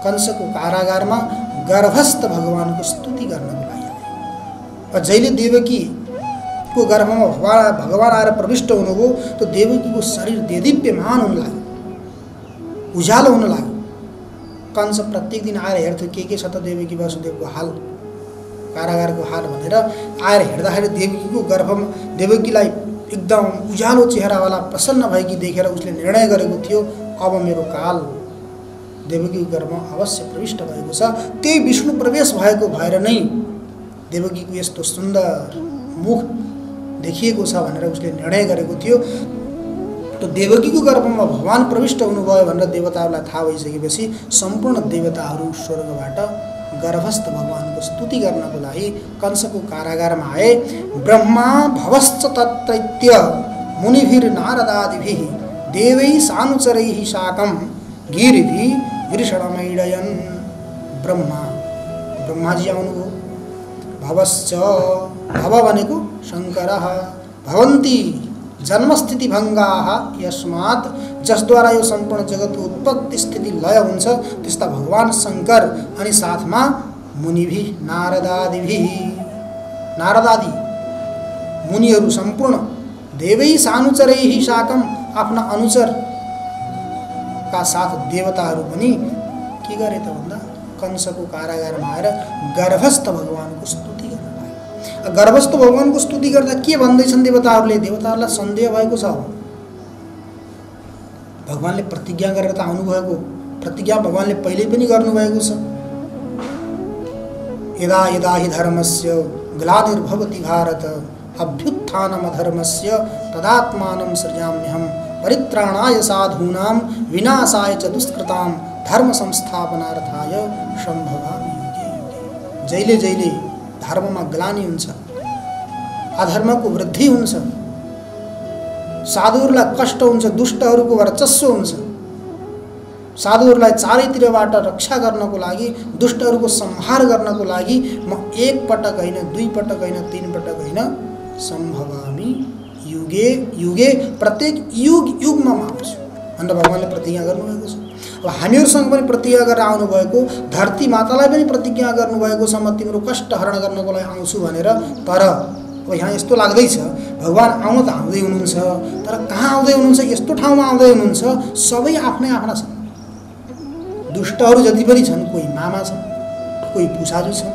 कंसको कारागारमा गर्भस्थ भगवानको स्तुति गर्नको लागि आए। जहिले देवकीको गर्भमा भगवान आएर प्रविष्ट हुनुभयो त देवकीको शरीर देदीप्यमान हुन लाग्यो, उज्यालो हुन लाग्यो। कंस प्रत्येक दिन आएर हेर्थ्यो के छ त देवकी वसुदेवको हाल, कारागारको हाल भनेर आएर हेर्दाखेरि देवकीको गर्भमा देवकीलाई एकदम उज्यालो चेहरावाला प्रसन्न भएकी देखेर उसले निर्णय गरेको थियो अब मेरो काल देवकीको गर्भमा अवश्य प्रविष्ट भएको छ। त्यही विष्णु प्रवेश भएको भएर नै देवकीको यस्तो सुन्दर मुख देखिएको छ भनेर उसले निर्णय गरेको थियो। तो देवकीको गर्भमा भगवान प्रविष्ट हुनुभयो भनेर देवताहरूलाई थाहा भइसकेपछि सम्पूर्ण देवताहरू स्वर्गबाट गर्भस्थ भगवानको स्तुति गर्नको लागि कंसको कारागारमा आए। ब्रह्मा भवश्च तत्रैत्य मुनिभिर नारदादिभिः देवै सानुचरैः साकं गिरिभि वृषणमैडयन्। ब्रह्माजी आउनुभयो। भवश्च भव भनेको शङ्करः, भवन्ति जन्मस्थिति भङ्गाः यस्मात् जसद्वारा यो सम्पूर्ण जगतको उत्पत्ति स्थिति लय हुन्छ त्यस्ता भगवान शङ्कर अनि साथमा मुनिभि नारदादि मुनिहरू सम्पूर्ण देवै सानुचरैः साकं आफ्ना अनुचरका साथ देवताहरू पनि के गरे त भन्दा कंसको कारागारमा आएर गर्भस्थ भगवानको स्तुति गर्न लाग्यो। गर्भस्थ भगवानको स्तुति गर्दा के भन्दैछन् देवताहरूले? देवताहरूलाई सन्देह भएको छ भगवानले प्रतिज्ञा गरेर त आउनुभएको, प्रतिज्ञा भगवानले पहिले पनि गर्नुभएको छ। यदा यदा हि धर्मस्य ग्लानिर्भवति भारत अभ्युत्थानमधर्मस्य तदात्मानं सृजाम्यहं परित्राणाय साधूनां विनाशाय च दुष्कृतां धर्म संस्थापनार्थाय सम्भवामि युगे युगे। जहिले जहिले धर्ममा ग्लानि हुन्छ, अधर्मको वृद्धि हुन्छ, साधुहरूलाई कष्ट हुन्छ, दुष्टहरूको वर्चस्व हुन्छ, साधुहरूलाई चारैतिरबाट रक्षा गर्नको लागि दुष्टहरूको संहार गर्नको लागि म एक पटक होइन, दुई पटक होइन, तीन पटक होइन, सम्भवामि युगे युगे प्रत्येक युग युगमा म आउँछु भनेर भगवानले प्रतिज्ञा गर्नुभएको छ। अब हामीहरूसँग पनि प्रतिज्ञा गरेर आउनुभएको, धरती मातालाई पनि प्रतिज्ञा गर्नुभएको छ म तिम्रो कष्ट हरण गर्नको लागि आउँछु भनेर। तर अब यहाँ यस्तो लाग्दैछ भगवान आउन त आउँदै हुनुहुन्छ, तर कहाँ आउँदै हुनुहुन्छ, यस्तो ठाउँमा आउँदै हुनुहुन्छ सबै आफ्नै आफ्ना छन्। दुष्टहरू जति पनि छन्, कोही मामा छन्, कोही पुसाजु छन्,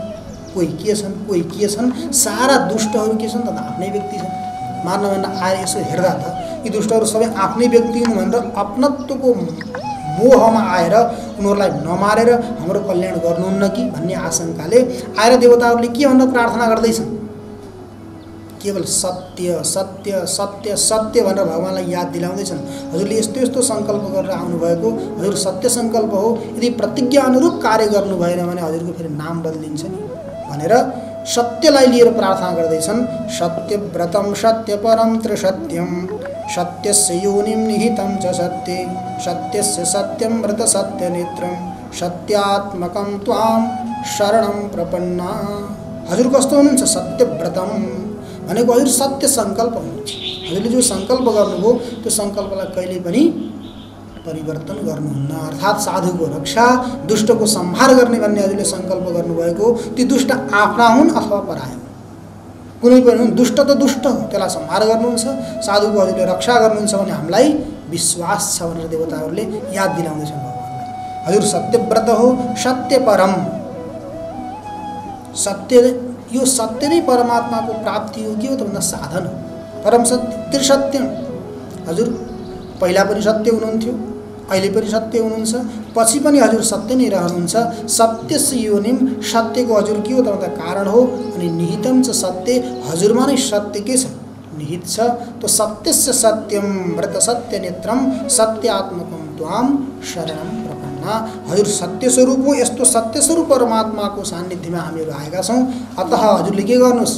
कोही के छन्, कोही के छन्, सारा दुष्टहरू के छन् त आफ्नै व्यक्ति छन्। मार्न भनेर आएर यसो हेर्दा त यी दुष्टहरू सबै आफ्नै व्यक्ति हुन् भनेर अपनत्वको मोहमा आएर उनीहरूलाई नमारेर हाम्रो कल्याण गर्नुहुन्न कि भन्ने आशंकाले आएर देवताहरूले के भनेर प्रार्थना गर्दैछन्? केवल सत्य सत्य सत्य सत्य भनेर भगवानलाई याद दिलाउँदैछन्। हजुरले यस्तो यस्तो सङ्कल्प गरेर आउनुभएको, हजुर सत्य सङ्कल्प हो, यदि प्रतिज्ञा अनुरूप कार्य गर्नु भएन भने हजुरको फेरि नाम बदलिन्छ नि भनेर सत्यलाई लिएर प्रार्थना गर्दैछन्। सत्यव्रतं सत्यपरं त्रिसत्यं सत्यस्य योनिं निहितं च सत्ये सत्यस्य सत्यं व्रत सत्यनेत्रं सत्यात्मकं त्वां शरणं प्रपन्ना। हजुर कस्तो हुनुहुन्छ? सत्यव्रतम भनेको हजुर सत्य सङ्कल्प हुनुहुन्छ। हजुरले जो सङ्कल्प गर्नुभयो त्यो सङ्कल्पलाई कहिले पनि परिवर्तन गर्नुहुन्न। अर्थात् साधुको रक्षा, दुष्टको संहार गर्ने भन्ने हजुरले सङ्कल्प गर्नुभएको, ती दुष्ट आफ्ना हुन् अथवा पराया हुन्, कुनै पनि हुन्। दुष्ट त दुष्ट हो, त्यसलाई संहार गर्नुहुन्छ, साधुको हजुरले रक्षा गर्नुहुन्छ भने हामीलाई विश्वास छ भनेर देवताहरूले याद दिलाउँदैछन् भगवानलाई। हजुर सत्यव्रत हो, सत्य परम, सत्य यो सत्य नै परमात्माको प्राप्ति हो। के हो त भन्दा साधन हो। परम सत्य त्रिसत्यम, हजुर पहिला पनि सत्य हुनुहुन्थ्यो, अहिले पनि सत्य हुनुहुन्छ, पछि पनि हजुर सत्य नै रहनुहुन्छ। सत्यस्य योनिम, सत्यको हजुर के हो त भन्दा कारण हो। अनि निहितम च सत्य, हजुरमा नै सत्य के छ? निहित छ। तो सत्यस्य सत्यम व्रत सत्य नेत्रम सत्यात्मकम त्वाम शरणम प्रपन्ना। हजुर सत्य स्वरूप हो, यस्तो सत्य स्वरूप परमात्माको सान्निध्यमा हामीहरू आएका छौँ। अतः हजुरले के गर्नुहोस्,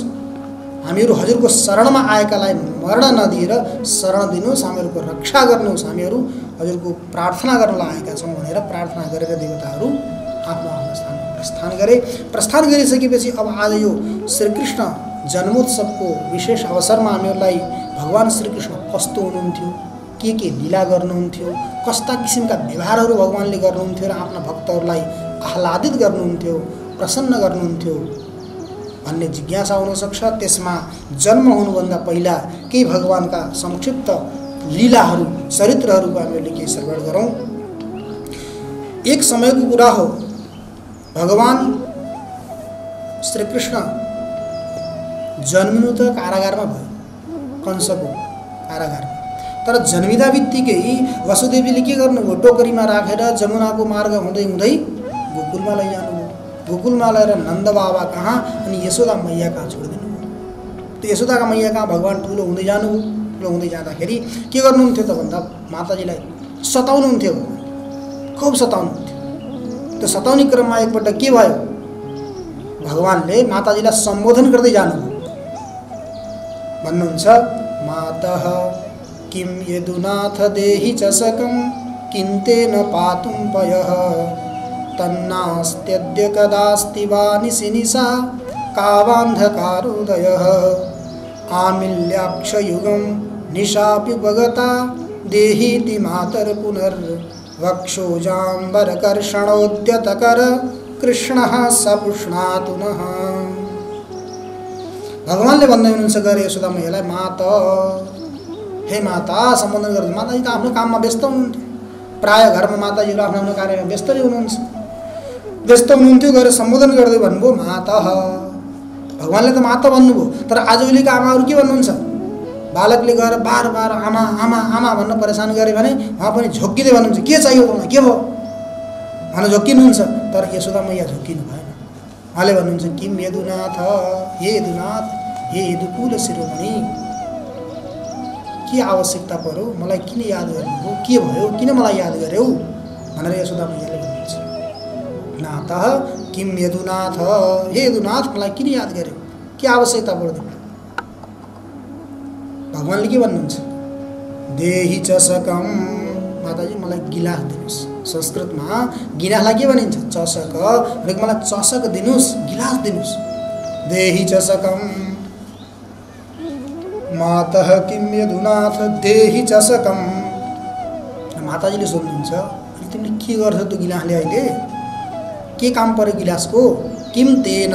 हामीहरू हजुरको शरणमा आएकालाई मरण नदिएर शरण दिनुहोस्, हामीहरूको रक्षा गर्नुहोस्, हामीहरू हजुरको प्रार्थना गर्नलाई आएका छौँ भनेर प्रार्थना गरेर देवताहरू आफ्नो आफ्नो स्थानमा प्रस्थान गरे। प्रस्थान गरिसकेपछि अब आज यो श्रीकृष्ण जन्मोत्सवको विशेष अवसरमा हामीहरूलाई भगवान श्रीकृष्ण कस्तो हुनुहुन्थ्यो, के लीला गर्नुहुन्थ्यो, कस्ता किसिमका व्यवहारहरू भगवानले गर्नुहुन्थ्यो र आफ्ना भक्तहरूलाई आह्लादित गर्नुहुन्थ्यो, प्रसन्न गर्नुहुन्थ्यो भन्ने जिज्ञासा हुनसक्छ। त्यसमा जन्म हुनुभन्दा पहिला केही भगवानका संक्षिप्त लीलाहरू चरित्रहरूको हामीले केही श्रवण गरौँ। एक समयको कुरा हो, भगवान श्रीकृष्ण जन्मिनु त कारागारमा भयो, कंसको कारागारमा। तर जन्मिँदा बित्तिकै वसुदेवीले के गर्नुभयो, टोकरीमा राखेर जमुनाको मार्ग हुँदै हुँदै गोकुलमा लैजानुभयो। गोकुलमा लगेर नन्द बाबा कहाँ अनि यशोदा मैया कहाँ छोडिदिनु भयो। त्यो यशोदाका मैया कहाँ भगवान ठुलो हुँदै जानुभयो। ठुलो हुँदै जाँदाखेरि के गर्नुहुन्थ्यो त भन्दा माताजीलाई सताउनुहुन्थ्यो, खुब सताउनुहुन्थ्यो। त्यो सताउने क्रममा एकपल्ट के भयो, भगवानले माताजीलाई सम्बोधन गर्दै जानुभयो। भन्नुहुन्छ, मातः किं यदुनाथ देहि चषकं किन्तेन पातुं पयः तन्नास्त्यद्य कदास्ति वा निशिनिशा कावान्धकारोदयः आमिल्याक्षयुगं निशाप्युपगता देहीति मातर्पुनर्वक्षोजाम्बरकर्षणोद्यतकर कृष्णः सपुष्णातु नः। भगवानले भन्दै हुनुहुन्छ गरे यशोदा मैयालाई, माता, हे माता सम्बोधन गर्नु। माताजी त आफ्नो काममा व्यस्त हुनुहुन्थ्यो, प्राय घरमा माताजीहरू आफ्नो आफ्नो कार्यमा व्यस्त नै हुनुहुन्छ, व्यस्त हुनुहुन्थ्यो। गएर सम्बोधन गर्दै भन्नुभयो माता। भगवानले त माता भन्नुभयो, तर आजभोलिका आमाहरू के भन्नुहुन्छ, बालकले गएर बार बार आमा आमा आमा भन्न परेशान गरे भने उहाँ पनि झोक्किँदै भन्नुहुन्छ, के चाहियो तँलाई, के भयो भनेर झोक्किनुहुन्छ। तर यशोदा मैया झोक्किनु भएन। उहाँले भन्नुहुन्छ, किम यदुनाथ, हे यदुनाथ, हे यदुकुल शिरोमणि, के आवश्यकता पर्यो, मलाई किन याद गर्नुभयो, के भयो, किन मलाई याद गर्यौ भनेर यशोदा मैयाले भन्नुहुन्छ। नाथः किम यदुनाथ, हे यदुनाथ मलाई किन याद गर्यौ, के आवश्यकता पर्यो। भगवानले के भन्नुहुन्छ, देहि चषकम, माताजी मलाई गिलास दिनुहोस्। संस्कृतमा गिलासलाई के भनिन्छ, चषक, भनेको मलाई चषक दिनुहोस्, गिलास दिनुहोस्। देहि चषकम मातः किं यदुनाथ देहि चषकम। माताजीले सोध्नुहुन्छ, तिमीले के गर्छौ त्यो गिलासले, अहिले के काम पर्यो गिलासको, किम तेन,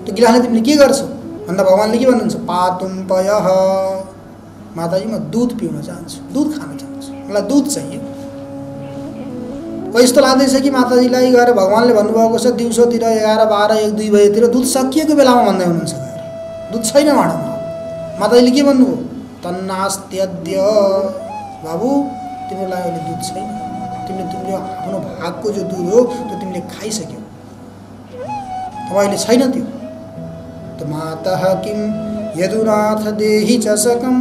त्यो गिलासले तिमीले के गर्छौ भन्दा भगवानले के भन्नुहुन्छ, पातुं पयः, माताजी म दुध पिउन चाहन्छु, दुध खान चाहन्छु, मलाई दुध चाहियो। यस्तो लाग्दैछ कि माताजीलाई गएर भगवानले भन्नुभएको छ दिउँसोतिर 11, 12, 1, 2 बजेतिर दुध सकिएको बेलामा भन्दै हुनुहुन्छ, गएर दुध छैन भाँडामा। माताजीले के भन्नुभयो, तन्नास्त्यद्य, बाबु तिमीलाई अहिले दुध छैन, तिमीले आफ्नो भागको जो दुध हो त्यो तिमीले खाइसक्यौ, अब अहिले छैन त्यो। त मातः किं यदुनाथ देहि चषकं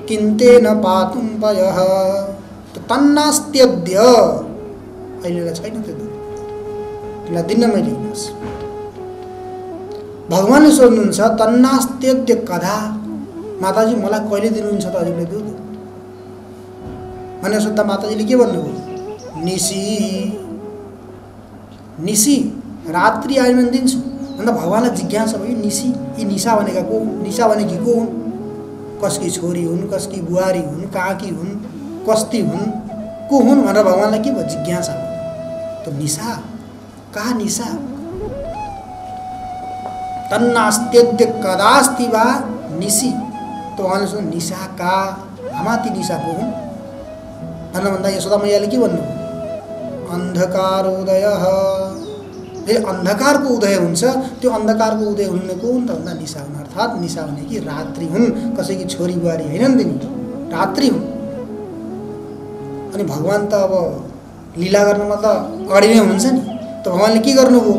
किन्तेन पातुं पयः, तन्नास्त्यद्य, अहिलेलाई छैन त्यो दुध, तिमीलाई दिन्न मैले गिलास। भगवानले सोध्नुहुन्छ, तन्नास्त्यद्य कदा, माताजी मलाई कहिले दिनुहुन्छ त हजुरले दुध भनेर सोद्धा माताजीले के भन्नुभयो, निसी, निसी रात्रि आयो भने दिन्छु भन्दा भगवानलाई जिज्ञासा भयो, निसी, यी निशा भनेका को, निशा भनेकी को हुन्, कसकी छोरी हुन्, कसकी बुहारी हुन्, कहाँकी हुन्, कस्ती हुन्, को हुन् भनेर भगवानलाई के भयो, जिज्ञासा भयो। त निशा, कहाँ निशा, तन्नास्त्यद्य कदास्ति वा निसी, त उहाँले सोध्नु निशा का, हमाती निशा को हुन् भनेर भन्दा यशोदा मैयाले के भन्नु, अन्धकारोदय, फेरि अन्धकारको उदय हुन्छ, त्यो अन्धकारको उदय हुने को हुन् त भन्दा निशा हुन्, अर्थात् निशा भनेकी रात्रि हुन्, कसैकी छोरी बुहारी हैनन् तिनी, रात्रि हुन्। अनि भगवान त अब लीला गर्नमा त अगाडि नै हुनुहुन्छ नि, त भगवानले के गर्नुभयो,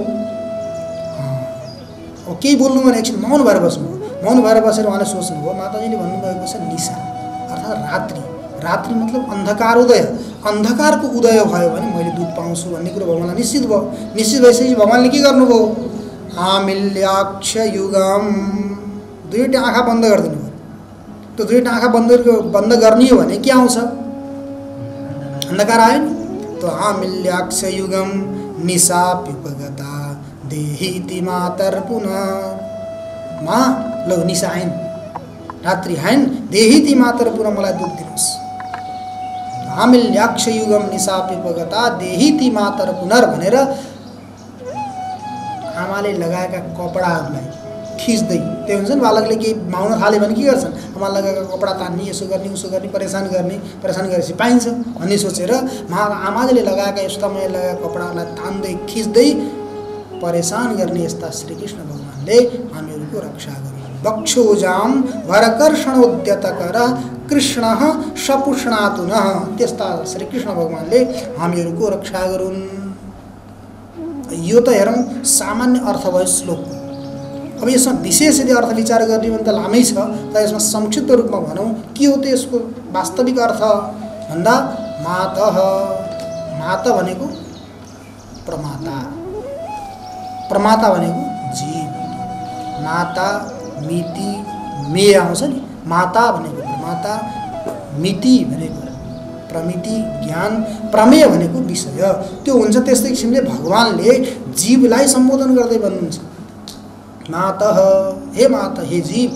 अब केही बोल्नु भने एकछिन मौन भएर बस्नुभयो। मौन भएर बसेर उहाँले सोच्नुभयो, माताजीले भन्नुभएको छ निशा अर्थात् रात्रि, रात्रि मतलब अंधकार उदय, अंधकार को उदय भयो भने मैले दुध पाउँछु भन्ने कुरो भगवानलाई निश्चित भयो। निश्चित भइसकेपछि भगवानले के गर्नुभयो? आमिल्याक्ष युगम, दुईवटा आँखा बन्द गरिदिनु भयो। त्यो दुईवटा आँखा बन्द गर्ने हो भने के आउँछ? अंधकार आयो नि। तो आमिल्याक्ष युगम निशाप्युपगता देहीति मातर पुनः, माँ लौ निशा आइन, रात्रि आइन, देहीति मातर पुनः मलाई दुध दिनुहोस्। आमिल्याक्ष युगम निशाप्युपगता देहीति मातर पुनर भनेर आमाले लगाएका कपडाहरूलाई खिच्दै, त्यो हुन्छ नि बालकले केही माउन थाल्यो भने के गर्छन्? आमाले लगाएका कपडा तान्ने, यसो गर्ने उसो गर्ने, परेशान गरेपछि पाइन्छ भन्ने सोचेर आमाले लगाएका यस्ता मैले लगाएका कपडाहरूलाई तान्दै खिच्दै परेशान गर्ने यस्ता श्रीकृष्ण भगवानले हामीहरूको रक्षा गरून्। बक्षोजाम वरकर्षणोद्यतकर कृष्ण सपुष्णातुन, त्यस्ता श्रीकृष्ण भगवानले हामीहरूको रक्षा गरून्। यो त हेरौँ सामान्य अर्थ भयो श्लोकको। अब यसमा विशेष यदि अर्थ विचार गर्ने भने त लामै छ, तर यसमा संक्षिप्त रूपमा भनौँ के हो त यसको वास्तविक अर्थ भन्दा मातः, माता भनेको प्रमाता, प्रमाता भनेको जीव, माता मिति मे आउँछ नि, माता भनेको प्रमाता, मिति भनेको प्रमिति ज्ञान, प्रमेय भनेको विषय, त्यो हुन्छ। त्यस्तै किसिमले भगवानले जीवलाई सम्बोधन गर्दै भन्नुहुन्छ, मातः, हे माता, हे जीव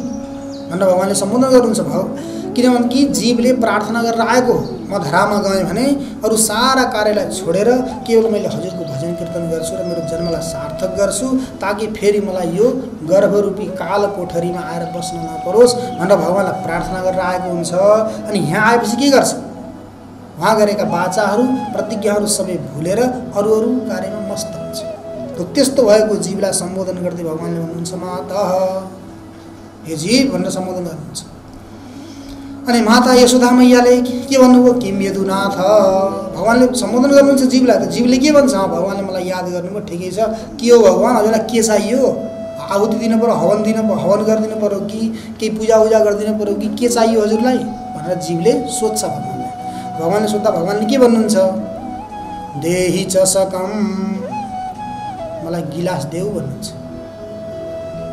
भनेर भगवानले सम्बोधन गर्नुहुन्छ भाव। किनभने कि जीवले प्रार्थना गरेर आएको हो, म धरामा गएँ भने अरू सारा कार्यलाई छोडेर केवल मैले हजुरको भजन कीर्तन गर्छु र मेरो जन्मलाई सार्थक गर्छु, ताकि फेरि मलाई यो गर्भरूपी काल कोठरीमा आएर बस्न नपरोस् भनेर भगवानलाई प्रार्थना गरेर आएको हुन्छ। अनि यहाँ आएपछि के गर्छ? वहाँ गरेका वाचाहरू प्रतिज्ञाहरू सबै भुलेर अरू कार्यमा मस्त हुन्छ। तो त्यस्तो भएको जीवलाई सम्बोधन गर्दै भगवानले भन्नुहुन्छ मातः, हे जीव भनेर सम्बोधन गर्नुहुन्छ। अनि माता यशोदा मैयाले के भन्नुभयो? किम यदुनाथ, भगवानले सम्बोधन गर्नुहुन्छ जीवलाई। त जीवले के भन्छ? भगवानले मलाई याद गर्नुभयो, ठिकै छ, के हो भगवान, हजुरलाई के चाहियो? आहुति दिनु पर्यो, हवन गरिदिनु पर्यो कि केही पूजा गरिदिनु पर्यो कि के चाहियो हजुरलाई भनेर जीवले सोध्छ भगवानले। भगवानले सोद्धा भगवानले के भन्नुहुन्छ? देहि चषकम, मलाई गिलास देऊ भन्नुहुन्छ।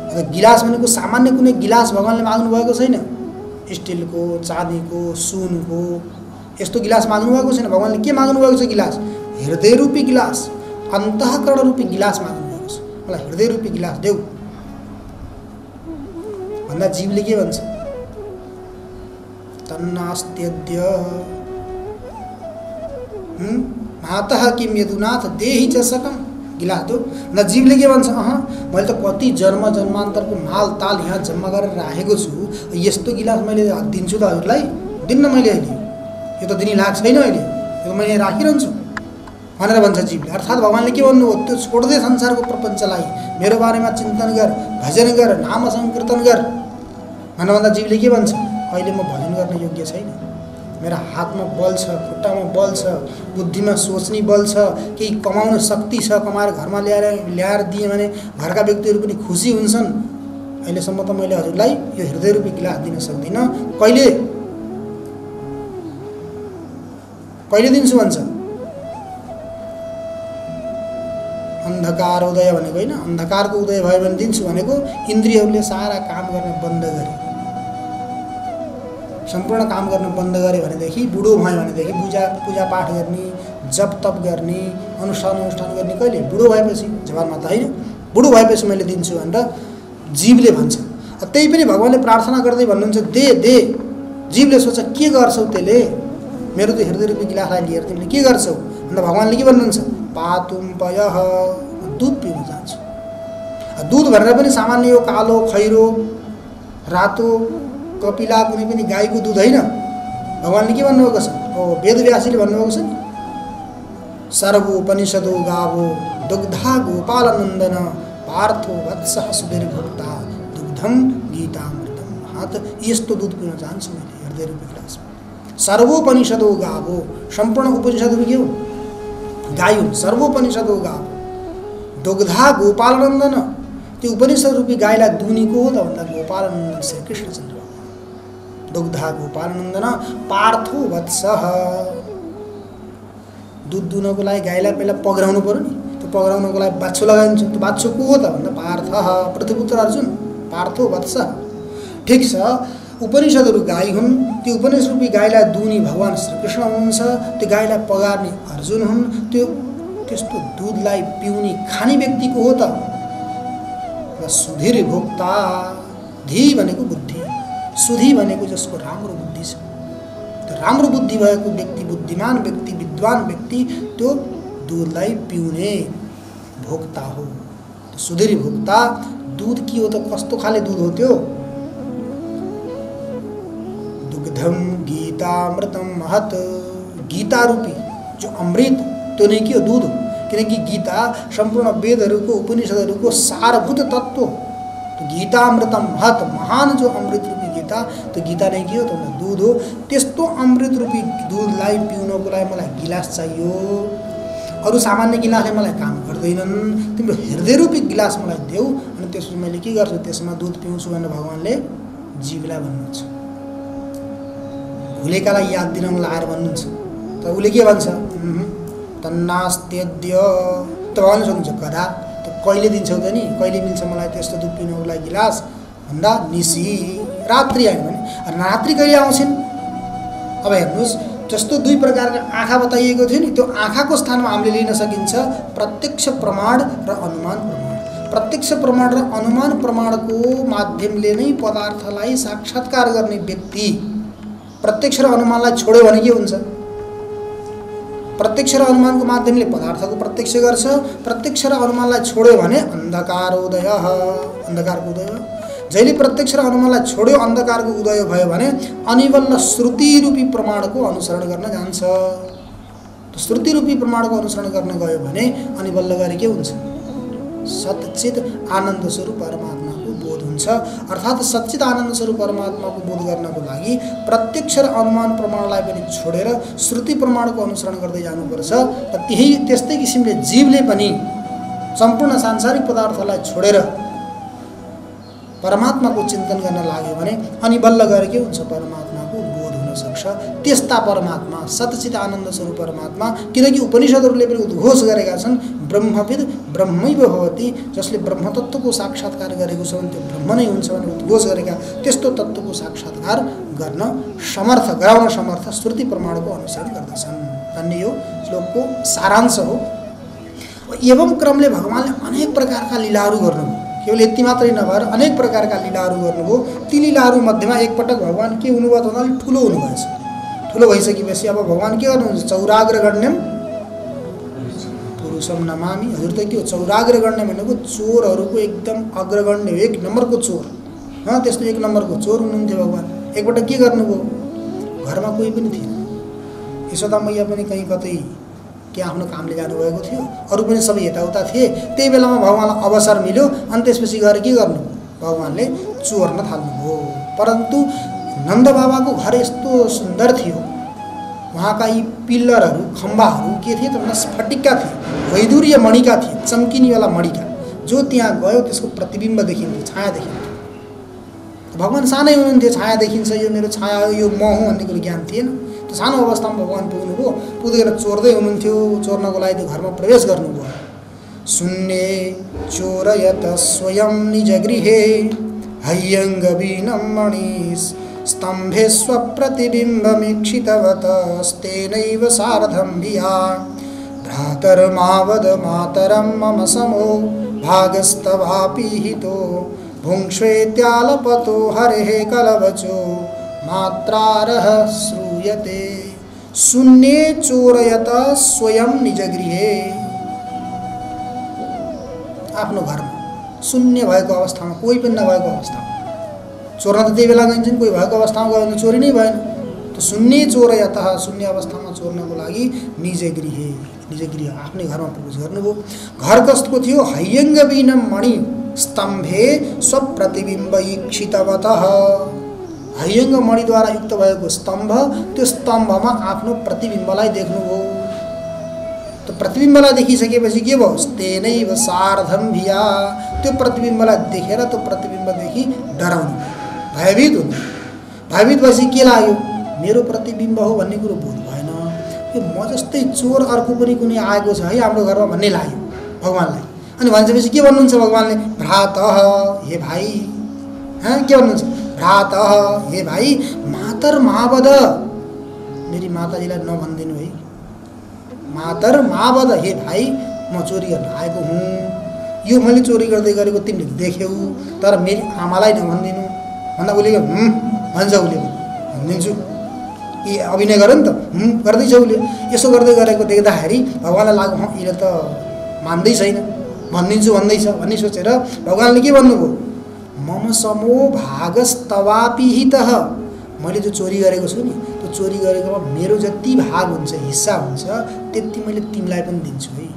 अब गिलास भनेको सामान्य कुनै गिलास भगवानले माग्नु भएको छैन। स्टिलको, चाँदीको, सुनको यस्तो गिलास माग्नु भएको छैन। भगवानले के माग्नु भएको छ? गिलास, हृदय रूपी गिलास, अन्तःकरण रूपी गिलास माग्नु भएको छ। मलाई हृदय रूपी गिलास देऊ भन्दा जीवले के भन्छ? तन्नास्त्यद्य मातः किम यदुनाथ देहि चषकम, गिलास दो। न जीवले के भन्छ? मैले त कति जन्म जन्मान्तरको माल ताल यहाँ जम्मा गरेर राखेको छु, यस्तो गिलास मैले दिन्छु त हजुरलाई? दिन्न मैले अहिले, यो त दिने लाग छैन अहिले, यो मैले राखिरहन्छु भनेर भन्छ जीवले। अर्थात् भगवानले के भन्नु हो? त्यो छोड्दै संसारको प्रपञ्चलाई मेरो बारेमा चिन्तन गर, भजन गर, नाम संकीर्तन गर भनेर भन्दा जीवले के भन्छ? अहिले म भजन गर्न योग्य छैन, मेरा हातमा बल छ, खुट्टामा बल छ, बुद्धिमा सोच्ने बल छ, केही कमाउने शक्ति छ, कमाएर घरमा ल्याएर दिएँ भने घरका व्यक्तिहरू पनि खुसी हुन्छन्। अहिलेसम्म त मैले हजुरलाई यो हृदय रूपी गिलास दिन सक्दिनँ, कहिले दिन्छु भन्छ। अन्धकार उदय भनेको होइन, अन्धकारको उदय भयो भने दिन्छु भनेको इन्द्रियहरूले सारा काम गर्न बन्द गरे, सम्पूर्ण काम गर्न बन्द गरे भनेदेखि, बुढो भयो भनेदेखि पूजा पाठ गर्ने, जप तप गर्ने, अनुष्ठान गर्ने कहिले? बुढो भएपछि, जवानमा त होइन, बुढो भएपछि मैले दिन्छु भनेर जीवले भन्छ। त्यही पनि भगवानले प्रार्थना गर्दै भन्नुहुन्छ दे दे। जीवले सोच्छ के गर्छौ त्यसले? मेरो त हृदय रूपी गिलासलाई लिएर तिमीले के गर्छौ भन्दा भगवानले के भन्नुहुन्छ? पातुम पयः, दुध पिउन जान्छु। दुध भनेर पनि सामान्य यो कालो खैरो रातो कपिला कुनै पनि गाईको दुध होइन। भगवानले के भन्नुभएको छ? वेदव्यासले भन्नुभएको छ नि, सर्वोपनिषदो गावो दुग्धा गोपालनन्दन पार्थो वत्सः सुदीर्घोक्ता दुग्धम गीतामृतम महात। यस्तो दुध पिउन चाहन्छु मैले हृदय रूपी गिलासमा। सर्वोपनिषदो गावो, सम्पूर्ण उपनिषदहरू के हो? गाई हुन्। सर्वोपनिषदो गावो दुग्धा गोपालनन्दन, त्यो उपनिषद रूपी गाईलाई दुहुनेको हो त भन्दा गोपालनन्दन श्री कृष्णचन्द्र। दुग्धा गोपालनन्दन पार्थो वत्सः। दुध दुनको लागि गाईलाई पहिला पग्राउनु पर्यो नि, त्यो पग्राउनको लागि बाछो लगाइन्छ। त्यो बाछो को हो त भन्दा पार्थः, पृथ्वीपुत्र अर्जुन, पार्थो वत्सः। ठिक छ, उपनिषदहरू गाई हुन्, त्यो उपनिषद रूपी गाईलाई दुहुने भगवान श्रीकृष्ण हुनुहुन्छ, त्यो गाईलाई पगार्ने अर्जुन हुन्। त्यस्तो दुधलाई पिउने खाने व्यक्ति को हो त? सुधीर भोक्ता। धी भनेको बुद्धि, सुधी भनेको जसको राम्रो बुद्धि छ, त्यो राम्रो बुद्धि भएको व्यक्ति, बुद्धिमान व्यक्ति, विद्वान व्यक्ति त्यो दुधलाई पिउने भोक्ता हो। त्यो सुधीर भोक्ता। दूध के हो त? कस्तो खाले दूध हो त्यो? दुग्धम गीतामृतम महत। गीता रूपी जो अमृत त्यो नै के हो? दूध हो। किनकि गीता सम्पूर्ण वेदहरूको, उपनिषदहरूको सारभूत तत्व हो। तो गीतामृतम महत, महान जो अमृत रूपी गीता, त्यो गीता नै के हो त? दूध हो। त्यस्तो अमृत रूपी दूधलाई पिउनको लागि मलाई गिलास चाहियो। अरू सामान्य गिलासले मलाई काम गर्दैनन्। तिम्रो हृदय रूपी गिलास मलाई देऊ, अनि त्यसपछि मैले के गर्छु? त्यसमा दूध पिउँछु भनेर भगवानले जीवलाई भन्नुहुन्छ। भुलेकालाई याद दिलाउन लाएर भन्नुहुन्छ। तर उसले के भन्छ? तन्नास्त्यद्य। त भन्न सक्नुहुन्छ कदा? त कहिले दिन्छौ त नि? कहिले मिल्छ मलाई त्यस्तो दुध पिउनको लागि गिलास? भन्दा निसी, रात्रि आयो भने। रात्रि कहिले आउँछन्? अब हेर्नुहोस्, जस्तो दुई प्रकारका आँखा बताइएको थियो नि, त्यो आँखाको स्थानमा हामीले लिन सकिन्छ प्रत्यक्ष प्रमाण र अनुमान प्रमाण। प्रत्यक्ष प्रमाण र अनुमान प्रमाणको माध्यमले नै पदार्थलाई साक्षात्कार गर्ने व्यक्ति प्रत्यक्ष र अनुमानलाई छोड्यो भने के हुन्छ? प्रत्यक्ष र अनुमानको माध्यमले पदार्थको प्रत्यक्ष गर्छ, प्रत्यक्ष र अनुमानलाई छोड्यो भने अन्धकारोदय, अन्धकारको उदय। जहिले प्रत्यक्ष र अनुमानलाई छोड्यो, अन्धकारको उदय भयो भने अनिबल्ल श्रुति रूपी प्रमाणको अनुसरण गर्न जान्छ। तो श्रुति रूपी प्रमाणको अनुसरण गर्न गयो भने अनि बल्ल गरे के हुन्छ? सच्चित आनन्द स्वरूप परमात्माको बोध हुन्छ। अर्थात् सच्चित आनन्द स्वरूप परमात्माको बोध गर्नको लागि प्रत्यक्ष र अनुमान प्रमाणलाई पनि छोडेर श्रुति प्रमाणको अनुसरण गर्दै जानुपर्छ। र त्यस्तै किसिमले जीवले पनि सम्पूर्ण सांसारिक पदार्थलाई छोडेर परमात्माको चिन्तन गर्न लाग्यो भने अनि बल्ल गएर के हुन्छ? परमात्माको बोध हुन सक्छ। त्यस्ता परमात्मा सच्चित आनन्द स्वरूप परमात्मा, किनकि उपनिषदहरूले पनि उद्घोष गरेका छन् ब्रह्मविद ब्रह्मैव भवति, जसले ब्रह्म तत्त्वको साक्षात्कार गरेको छ भने त्यो ब्रह्म नै हुन्छ भनेर उद्घोष गरेका त्यस्तो तत्त्वको साक्षात्कार गर्न समर्थ, गराउन समर्थ श्रुति प्रमाणको अनुसरण गर्दछन् भन्ने यो श्लोकको सारांश हो। एवं क्रमले भगवानले अनेक प्रकारका लीलाहरू गर्नुभयो। केवल यति मात्रै नभएर अनेक प्रकारका लीलाहरू गर्नुभयो। ती लीलाहरू मध्येमा एकपटक भगवान के हुनुभयो त? अलिक ठुलो हुनुभएछ। ठुलो भइसकेपछि अब भगवान के गर्नुहुन्छ? चौराग्रगण्यम पुरुषम नमामि। हजुर त के हो? चौराग्रगण्य भनेको चोरहरूको एकदम अग्रगण्य, एक नम्बरको चोर। त्यस्तो एक नम्बरको चोर हुनुहुन्थ्यो भगवान। एकपटक के गर्नुभयो? घरमा कोही पनि थिएन, यशोदा मैया पनि कहीँ कतै के आफ्नो कामले जानुभएको थियो, अरू पनि सबै यताउता थिए। त्यही बेलामा भगवानलाई अवसर मिल्यो, अनि त्यसपछि गएर के गर्नु? भगवानले चोर्न थाल्नुभयो। परन्तु नन्द बाबाको घर यस्तो सुन्दर थियो, वहाँका यी पिल्लरहरू, खम्बाहरू के थिए त भन्दा स्फटिकका थिए, वैदुर्य मणिका थिए, चम्किनीवाला मणिका। जो त्यहाँ गयो त्यसको प्रतिबिम्ब देखिन्थ्यो, छाया देखिन्थ्यो। भगवान सानै हुनुहुन्थ्यो, छाया देखिन्छ, यो मेरो छाया हो, यो म हुँ भन्ने कुरो ज्ञान थिएन। त्यो सानो अवस्थामा भगवान पुग्नुभयो, पुगेर चोर्दै हुनुहुन्थ्यो। चोर्नको लागि त्यो घरमा प्रवेश गर्नुभयो। शून्ये चोरयत स्वयं निज गृहे हय्यङ्गवीनं मणिस् स्तम्भे स्वप्रतिबिम्बमीक्षितवतस्तेनैव सार्धं भिया भ्रातर्मावद मातरं मम समो भागस्तवापीहितो भुङ्क्ष्वेत्यालपतो हरेः कलवचो मात्रारः श्रूयते। शून्ये चोरयत स्वयं निज गृहे। आफ्नो घरमा शून्य भएको अवस्थामा, कोही पनि नभएको अवस्थामा चोर्न त त्यही बेला गइन्छन्, कोही भएको अवस्थामा गयो भने चोरी नै भएन। त शून्य चोरयत, शून्य अवस्थामा चोर्नको लागि निज गृहे, निज गृह आफ्नै घरमा प्रवेश गर्नुभयो। घर कस्तो थियो? हय्यङ्गवीनं मणि स्तम्भे स्वप्रतिबिम्बईक्षितवतः। हय्यङ्ग मणिद्वारा युक्त भएको स्तम्भ, त्यो स्तम्भमा आफ्नो प्रतिबिम्बलाई देख्नुभयो। त्यो प्रतिबिम्बलाई देखिसकेपछि के भयो? तेनैव सार्धं भिया। त्यो प्रतिबिम्बलाई देखेर त्यो प्रतिबिम्बदेखि डराउनु, भयभीत हुनु। भयभीत भएपछि के लाग्यो, मेरो प्रतिबिम्ब हो भन्ने कुरो बोध भएन। यो म जस्तै चोर अर्को पनि कुनै आएको छ है हाम्रो घरमा भन्ने लाग्यो भगवानलाई। अनि भनिसकेपछि के भन्नुहुन्छ भगवानले, भ्रातः हे भाइ, के भन्नुहुन्छ, भ्रातः हे भाइ, मातर मावद, मेरी माताजीलाई नभनिदिनु है, मातर मावद हे भाइ, म चोरी गर्न आएको हुँ, यो मैले चोरी गर्दै गरेको तिमीले देख्यौ, तर मेरी आमालाई नभनिदिनु भन्दा उसले भन्छ, उसले भनिदिन्छु, ए अभिनय गर नि त, गर्दैछ उसले। यसो गर्दै गरेको देख्दाखेरि भगवानलाई लाग्यो यसले त मान्दै छैन, भनिदिन्छु भन्दैछ भन्ने सोचेर भगवानले के भन्नुभयो, मम समो भागस्तवापिहितः, मैले जो चोरी गरेको छु नि, त्यो चोरी गरेकोमा मेरो जति भाग हुन्छ, हिस्सा हुन्छ, त्यति मैले तिमीलाई पनि दिन्छु है,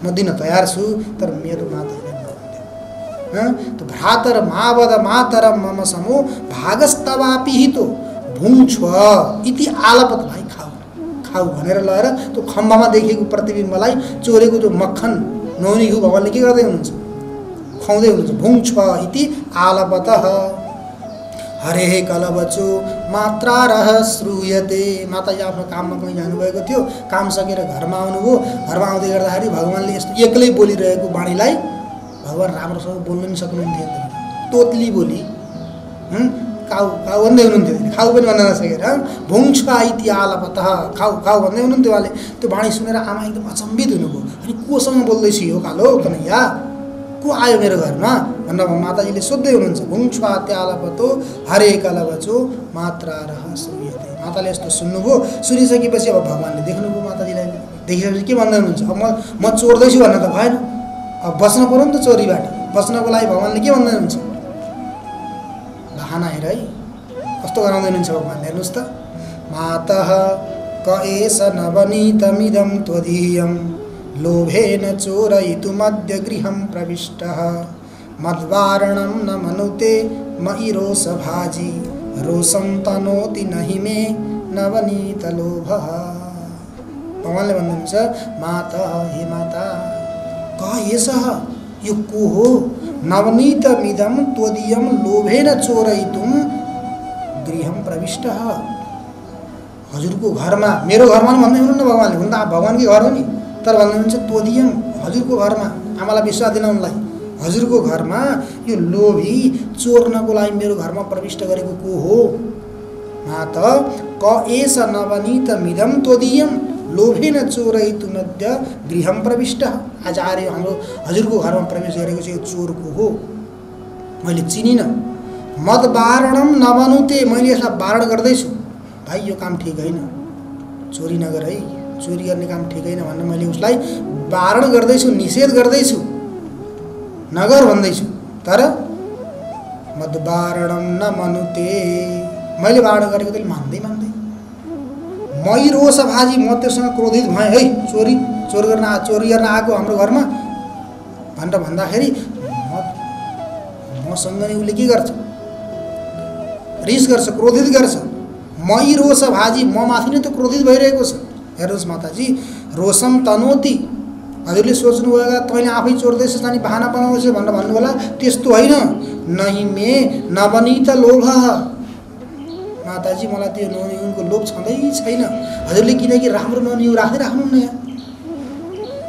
म दिन तयार छु, तर मेरो मातालाई नभनिदेऊ। त भ्रातर मावद मातरम मम समो भागस्तवापिहितो भुङ्क्ष इति आलपत, भाइ खाऊ खाऊ भनेर लगेर त्यो खम्बामा देखेको प्रतिबिम्बलाई चोरेको त्यो मक्खन नुहाउने घिउ भगवानले के गर्दै हुनुहुन्छ, खुवाउँदै हुनुहुन्छ। भुङ्क्ष इति आलपतः हरे कलवचो मात्रारः श्रूयते, माताजी आफ्नो काममा कहीँ जानुभएको थियो, काम सकेर घरमा आउनुभयो, घरमा आउँदै गर्दाखेरि भगवानले यस्तो एक्लै बोलिरहेको वाणीलाई भगवान राम्रोसँग बोल्नु पनि सक्नुहुन्थ्यो, तोतली बोली काउ काउ भन्दै हुनुहुन्थ्यो, खाउ पनि भन्न नसकेर भुङ्क्ष इति आलपतः, खाउ खाउ भन्दै हुनुहुन्थ्यो उहाँले। त्यो वाणी सुनेर आमा एकदम अचम्बित हुनुभयो, अनि कोसँग बोल्दैछु यो कालो कन्हैया, को आयो मेरो घरमा भनेर माताजीले सोध्दै हुनुहुन्छ। भुङ्क्ष इति आलपतो हरे कलवचो मात्रारः श्रूयते, माताले यस्तो सुन्नुभयो। सुनिसकेपछि अब भगवानले देख्नुभयो माताजीलाई, देखिसकेपछि के भन्दै हुनुहुन्छ, अब म चोर्दैछु भन्न त भएन, अब बस्न पर्यो नि त चोरीबाट, बस्नको लागि भगवानले के भन्दै हुनुहुन्छ, बहाना हेर है कस्तो गराउँदै हुनुहुन्छ भगवानले, हेर्नुहोस् त। मातः क एष नवनीतमिदं त्वदीयं लोभेन चोरयितुमद्य गृहं प्रविष्टः मद्वारणं न मनुते मयि रोषभाजी रोषं तनोति नहि मे नवनीतलोभः। भगवानले भन्नुहुन्छ, माता हे माता, क एषः, यो को हो, नवनीतमिदं त्वदीयं लोभेन चोरयितुं गृहं प्रविष्टः, हजुरको घरमा, मेरो घरमा भन्दै हुनुहुन्न भगवानले, हुन त भगवानकै घर हो नि, तर भन्नुहुन्छ त्वदीयम, हजुरको घरमा, आमालाई विश्वास दिन उनलाई, हजुरको घरमा यो लोभी चोर्नको लागि मेरो घरमा प्रविष्ट गरेको को हो। माता क एष नवनीतमिदं त्वदीयं लोभेन चोरयितुमद्य गृहं प्रविष्टः, आज आएर हाम्रो हजुरको घरमा प्रवेश गरेको चाहिँ यो चोरको हो, मैले चिनिनँ। मद्वारणं नवनुते, मैले यसलाई वारण गर्दैछु, भाइ यो काम ठिक होइन, चोरी नगर है, चोरी गर्ने काम ठिक होइन भनेर मैले उसलाई वारण गर्दैछु, निषेध गर्दैछु, नगर भन्दैछु, तर मद्वारणं न मनुते, मैले वारण गरेको त्यसले मान्दै मान्दै। मयि रोषभाजी, म त्योसँग क्रोधित भएँ है, चोरी गर्न आएको हाम्रो घरमा भनेर भन्दाखेरि मसँग नै उसले के गर्छ, रिस गर्छ, क्रोधित गर्छ। मयि रोषभाजी, म माथि नै त क्रोधित भइरहेको छ। हेर्नुहोस् माताजी, रोषम तनोति, हजुरले सोच्नुभयो तैँले आफै चोर्दैछस् अनि बहाना बनाउँदैछस् भनेर भन्नु होला, त्यस्तो होइन। नहि मे नवनीत लोभः, माताजी मलाई त्यो नुहाउनेको लोभ छँदै छैन, हजुरले किनकि राम्रो नुहाउनु राख्दै राख्नुहुन्न, यहाँ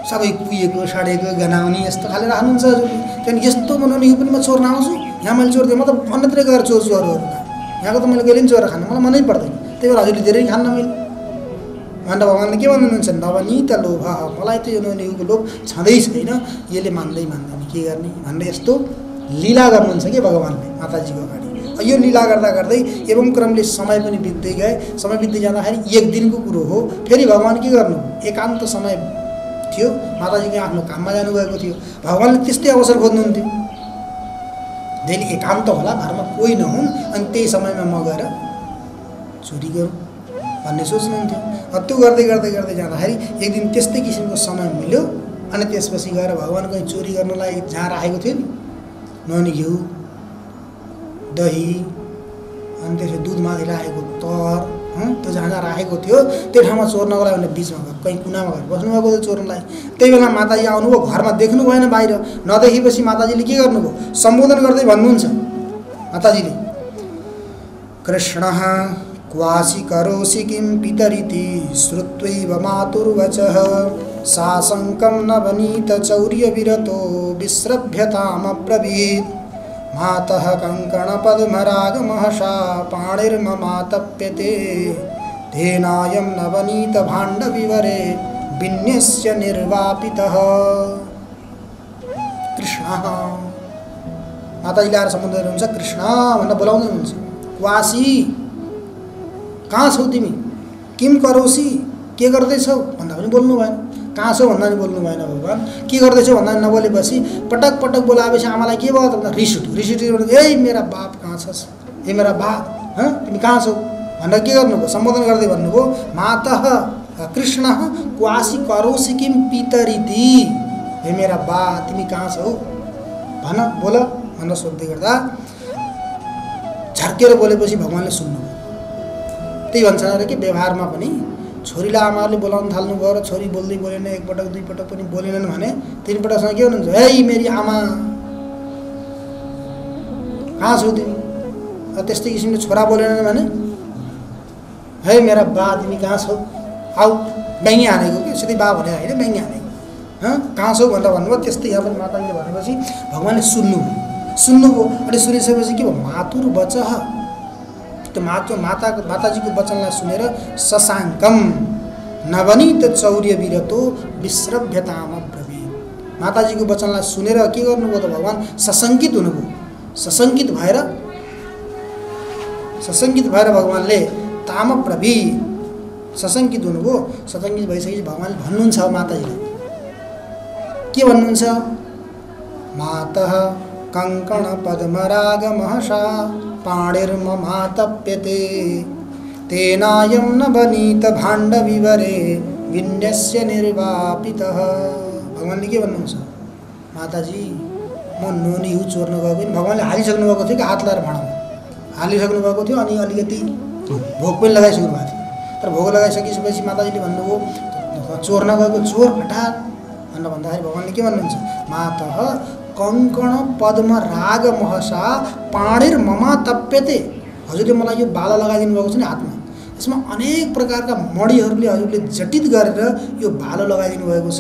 सबै कुहिएको सडेको गनाउने यस्तो खाले राख्नुहुन्छ हजुरले, त्यहाँदेखि यस्तो बनाउने पनि म चोर्न आउँछु, यहाँ मैले चोर्दिएँ, म त अन्यत्र गएर चोर्छु अरूहरूका, यहाँको त मैले कहिले पनि चोरेर खानु मलाई मनै पर्दैन, त्यही भएर हजुरले धेरै खान्न मैले भनेर भगवानले के भन्नुहुन्छ, नवनीत लोभ, मलाई त यो नुहाउनेको लोभ छँदै छैन, यसले मान्दै मान्दैन के गर्ने भनेर यस्तो लीला गर्नुहुन्छ कि भगवानले माताजीको अगाडि। यो लीला गर्दा गर्दै एवं क्रमले समय पनि बित्दै गए, समय बित्दै जाँदाखेरि एक दिनको कुरो हो, फेरि भगवान के गर्नु, एकान्त समय थियो, माताजीले आफ्नो काममा जानुभएको थियो, भगवानले त्यस्तै अवसर खोज्नुहुन्थ्यो, धेरै एकान्त होला, घरमा कोही नहुन्, अनि त्यही समयमा म गएर चोरी गरौँ भन्ने सोच्नुहुन्थ्यो। त्यो गर्दै गर्दै गर्दै जाँदाखेरि एक दिन त्यस्तै किसिमको समय मिल्यो, अनि त्यसपछि गएर भगवान कहीँ चोरी गर्नलाई जहाँ राखेको थियो नि, नुहाउने घिउ, दही, अनि त्यसपछि दुधमाथि राखेको तर, त्यो जहाँ जहाँ राखेको थियो त्यो ठाउँमा चोर्नको लागि भने बिचमा गएर कहीँ कुनामा गएर बस्नुभएको थियो चोर्नलाई। त्यही बेला माताजी आउनुभयो, घरमा देख्नु भएन, बाहिर नदेखेपछि माताजीले के गर्नुभयो, सम्बोधन गर्दै भन्नुहुन्छ माताजीले, कृष्णः क्वासि करोसि किं पितरिति श्रुत्वैव मातुर्वचः साशङ्कं नवनीत चौर्यविरतो विस्रभ्यतामब्रवीत् मातः कङ्कणपद्मरागमहसा पाणिर्ममातप्यते तेनायं नवनीतभाण्डविवरे विन्यस्य निर्वापितः। कृष्ण माताजीले आएर सम्बन्ध गर्नुहुन्छ, कृष्ण भनेर बोलाउँदै हुनुहुन्छ। क्वासी कहाँ छौ तिमी, किम करोसी के गर्दैछौ भन्दा पनि बोल्नु भएन, कहाँ छौ भन्दा पनि बोल्नु भएन भगवान्, के गर्दैछौ भन्दा पनि नबोलेपछि पटक पटक बोलाएपछि आमालाई के भयो त भन्दा रिस उठ्यो। ए मेरा बाप कहाँ छस्, ए मेरा बाप तिमी कहाँ छौ भनेर के गर्नुभयो, सम्बोधन गर्दै भन्नुभयो मातः कृष्ण क्वासी करोसी किम पितरिति, हे मेरा बा तिमी कहाँ छौ भन बोल भनेर सोध्दै गर्दा झर्केर बोलेपछि भगवान्ले सुन्नुभयो। त्यही भन्छ अरे कि व्यवहारमा पनि छोरीलाई आमाले बोलाउन थाल्नुभयो र छोरी बोल्दै बोलेन, एकपटक दुईपटक पनि बोलेनन् भने तीनपटकसँग के भन्नुहुन्छ, हे मेरी आमा कहाँ छौ तिमी। त्यस्तै किसिमले छोरा बोलेनन् भने हे मेरा बा तिमी कहाँ छौ, आऊ ब्याङ्गी हानेको कि सिधै बा भने होइन ब्याङ्गी हानेको कहाँ छौ भनेर भन्नुभयो। त्यस्तै यहाँ पनि माताजीले भनेपछि भगवान्ले सुन्नुभयो। अनि सुनिसकेपछि के भयो, मातुर वचः त्यो माताजीको वचनलाई सुनेर शशाङ्कम नवनीत चौर्यविरतो विस्रभ्यतामब्रवीत्, माताजीको वचनलाई सुनेर के गर्नुभयो त भगवान् सशङ्कित हुनुभयो। सशङ्कित भएर भगवान्ले तामब्रवीत् सशङ्कित हुनुभयो। सशङ्कित भइसकेपछि भगवान्ले भन्नुहुन्छ माताजीलाई के भन्नुहुन्छ, मातः कङ्कण पद्मरागमहसा पाणिर्ममातप्यते तेनायं नवनीत भाण्डविवरे विन्यस्य निर्वापितः। भगवान्ले के भन्नुहुन्छ, माताजी म नुनी हिउँ चोर्न गएको, भगवान्ले हालिसक्नु भएको थियो कि हात लगाएर भाँडामा हालिसक्नु भएको थियो अनि अलिकति भोग पनि लगाइसक्नु भएको थियो। तर भोग लगाइसकेपछि माताजीले भन्नुभयो चोर्न गएको चोर हठात भनेर भन्दाखेरि भगवान्ले के भन्नुहुन्छ, मातः कङ्कण पद्म राग महसा पाणिर्ममातप्यते, हजुरले मलाई यो बाला लगाइदिनु भएको छ नि हातमा, यसमा अनेक प्रकारका मणिहरूले हजुरले जटित गरेर यो भालो लगाइदिनु भएको छ।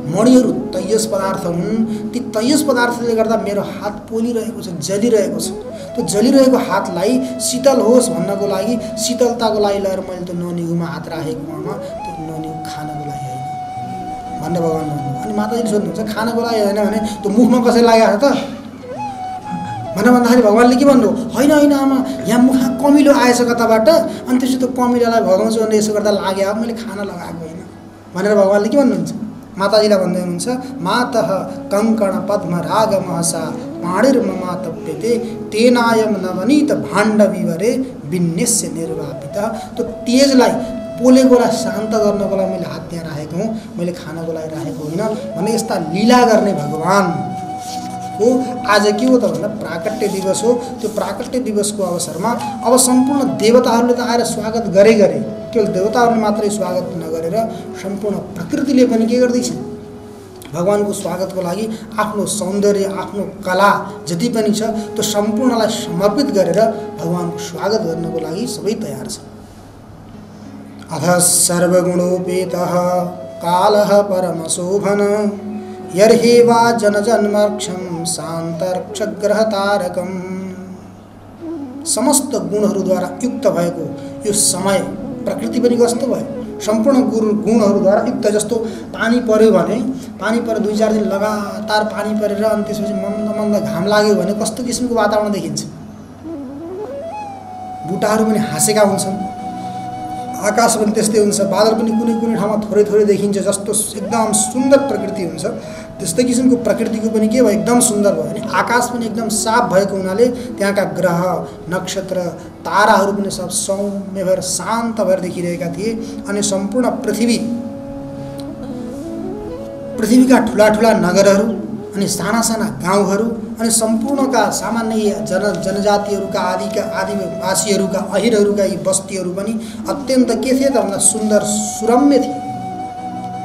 मणिहरू तैयस पदार्थ हुन्, ती तैयस पदार्थले गर्दा मेरो हात पोलिरहेको छ, जलिरहेको छ। त्यो जलिरहेको हातलाई शीतल होस् भन्नको लागि, शीतलताको लागि लगेर मैले त्यो ननिहुमा हात राखेकोमा त्यो ननिहु खानको लागि होइन भनेर भगवान् भन्नुभयो। अनि माताजीले सोध्नुहुन्छ खानको लागि होइन भने त्यो मुखमा कसरी लागेको छ त भनेर भन्दाखेरि भगवान्ले के भन्नुभयो, होइन होइन आमा यहाँ मुखमा कमिलो आएछ कताबाट, अनि त्यसपछि त्यो कमिलोलाई भगाउँछु भने यसो गर्दा लाग्यो, मैले खाना लगाएको होइन भनेर भगवान्ले के भन्नुहुन्छ, माताजीलाई भन्दै हुनुहुन्छ मातः कङ्कण पद्म राग महसा पाणिर्ममातप्यते तेनायं नवनीत भाण्डविवरे विन्यस्य निर्वापितः। त्यो तेजलाई पोलेकोलाई शान्त गर्नको लागि मैले हात त्यहाँ राखेको हुँ, मैले खानको लागि राखेको होइन भने यस्ता लीला गर्ने भगवान् हो। आज के हो त भन्दा प्राकट्य दिवस हो। त्यो प्राकट्य दिवसको अवसरमा अब सम्पूर्ण देवताहरूले त आएर स्वागत गरे, केवल देवताहरूले मात्रै स्वागत नगरेर सम्पूर्ण प्रकृतिले पनि के गर्दैछन्, भगवानको स्वागतको लागि आफ्नो सौन्दर्य आफ्नो कला जति पनि छ त्यो सम्पूर्णलाई समर्पित गरेर भगवानको स्वागत गर्नको लागि सबै तयार छ। अथ सर्वगुणोपेतः कालः परमशोभन यर्हेवा जनजन्मक्षं शान्तर्क्षग्रहतारकम्। समस्त गुणहरूद्वारा युक्त भएको यो समय प्रकृति पनि कस्तो भयो, सम्पूर्ण गुणहरूद्वारा युक्त। जस्तो पानी पर्यो भने, पानी परेर 2-4 दिन लगातार पानी परेर अनि त्यसपछि मन्द मन्द घाम लाग्यो भने कस्तो किसिमको वातावरण देखिन्छ, बुटाहरू पनि हाँसेका हुन्छन्, आकाश पनि त्यस्तै हुन्छ, बादल पनि कुनै कुनै ठाउँमा थोरै थोरै देखिन्छ, जस्तो एकदम सुन्दर प्रकृति हुन्छ त्यस्तै किसिमको प्रकृतिको पनि के भयो, एकदम सुन्दर भयो। अनि आकाश पनि एकदम साफ भएको हुनाले त्यहाँका ग्रह नक्षत्र ताराहरू पनि सब सौम्य भएर शान्त भएर देखिरहेका थिए। अनि सम्पूर्ण पृथ्वीका ठुला ठुला नगरहरू अनि साना साना गाउँहरू अनि सम्पूर्णका सामान्य जनजातिहरूका आदिवासीहरूका अहिरहरूका यी बस्तीहरू पनि अत्यन्त के थिए त भन्दा सुन्दर सुरम्य थिए।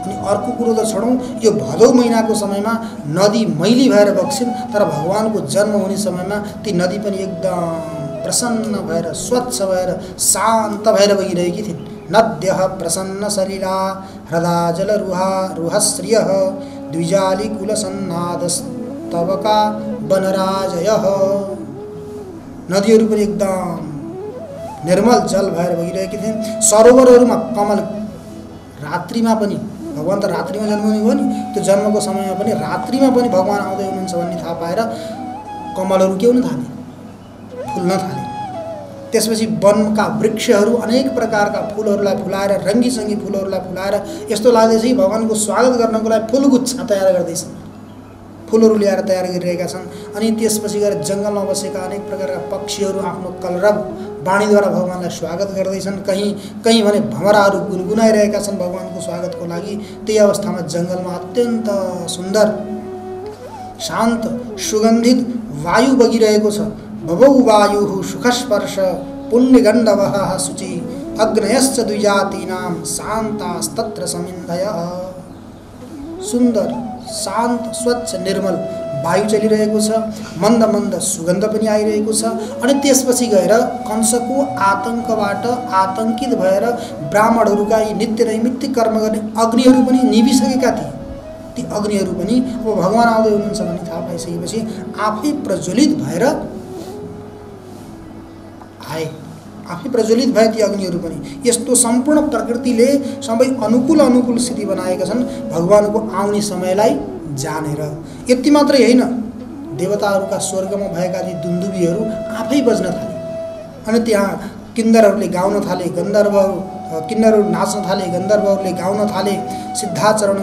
अनि अर्को कुरो त छोडौँ, यो भदौ महिनाको समयमा नदी मैली भएर बग्छिन्, तर भगवानको जन्म हुने समयमा ती नदी पनि एकदम प्रसन्न भएर स्वच्छ भएर शान्त भएर बगिरहेकी थिइन्। नद्यः प्रसन्न सलिला हृदा जलरुहा रुहश्रियः द्विजालिकुलसन्नादस्तवका वनराजयः। नदीहरू पनि एकदम निर्मल जल भएर बगिरहेकी थिइन्। सरोवरहरूमा कमल, रात्रिमा पनि भगवान त रात्रिमा जन्मनु हो नि, त्यो जन्मको समयमा पनि रात्रिमा पनि भगवान आउँदै हुनुहुन्छ भन्ने थाहा पाएर कमलहरू के हुन थाले, फुल्न थाले। त्यसपछि वनका वृक्षहरू अनेक प्रकारका फुलहरूलाई फुलाएर, रङ्गीसङ्गी फुलहरूलाई फुलाएर यस्तो लाग्दैछ कि भगवानको स्वागत गर्नको लागि फुलगुच्छा तयार गर्दैछन्, फुलहरू ल्याएर तयार गरिरहेका छन्। अनि त्यसपछि गएर जङ्गलमा बसेका अनेक प्रकारका पक्षीहरू आफ्नो कलरव वाणीद्वारा भगवानलाई स्वागत गर्दैछन्। कहीँ कहीँ भने भमराहरू गुनगुनाइरहेका छन् भगवानको स्वागतको लागि। त्यही अवस्थामा जङ्गलमा अत्यन्त सुन्दर शान्त सुगन्धित वायु बगिरहेको छ। भवौ वायुः सुखस्पर्श पुण्यगन्धवः शुचि अग्नयश्च द्विजातीनां शान्तास्तत्र समिन्धयः। सुन्दर शान्त स्वच्छ निर्मल वायु चलिरहेको छ, मन्द मन्द सुगन्ध पनि आइरहेको छ। अनि त्यसपछि गएर कंसको आतङ्कबाट आतङ्कित भएर ब्राह्मणहरूका यी नित्य नैमित्तिक कर्म गर्ने अग्निहरू पनि निभिसकेका थिए। ती अग्निहरू पनि अब भगवान आउँदै हुनुहुन्छ भन्ने थाहा पाइसकेपछि आफै प्रज्वलित भएर आए, आफै प्रज्वलित भए ती अग्निहरू पनि। यस्तो सम्पूर्ण प्रकृतिले सबै अनुकूल स्थिति बनाएका छन् भगवानको आउने समयलाई जानेर। यति मात्रै होइन, देवताहरूका स्वर्गमा भएका ती दुन्दुबीहरू आफै बज्न थाले। अनि त्यहाँ किन्नरहरूले गाउन थाले, किन्नरहरू नाच्न थाले, गन्धर्वहरूले गाउन थाले। सिद्धाचरण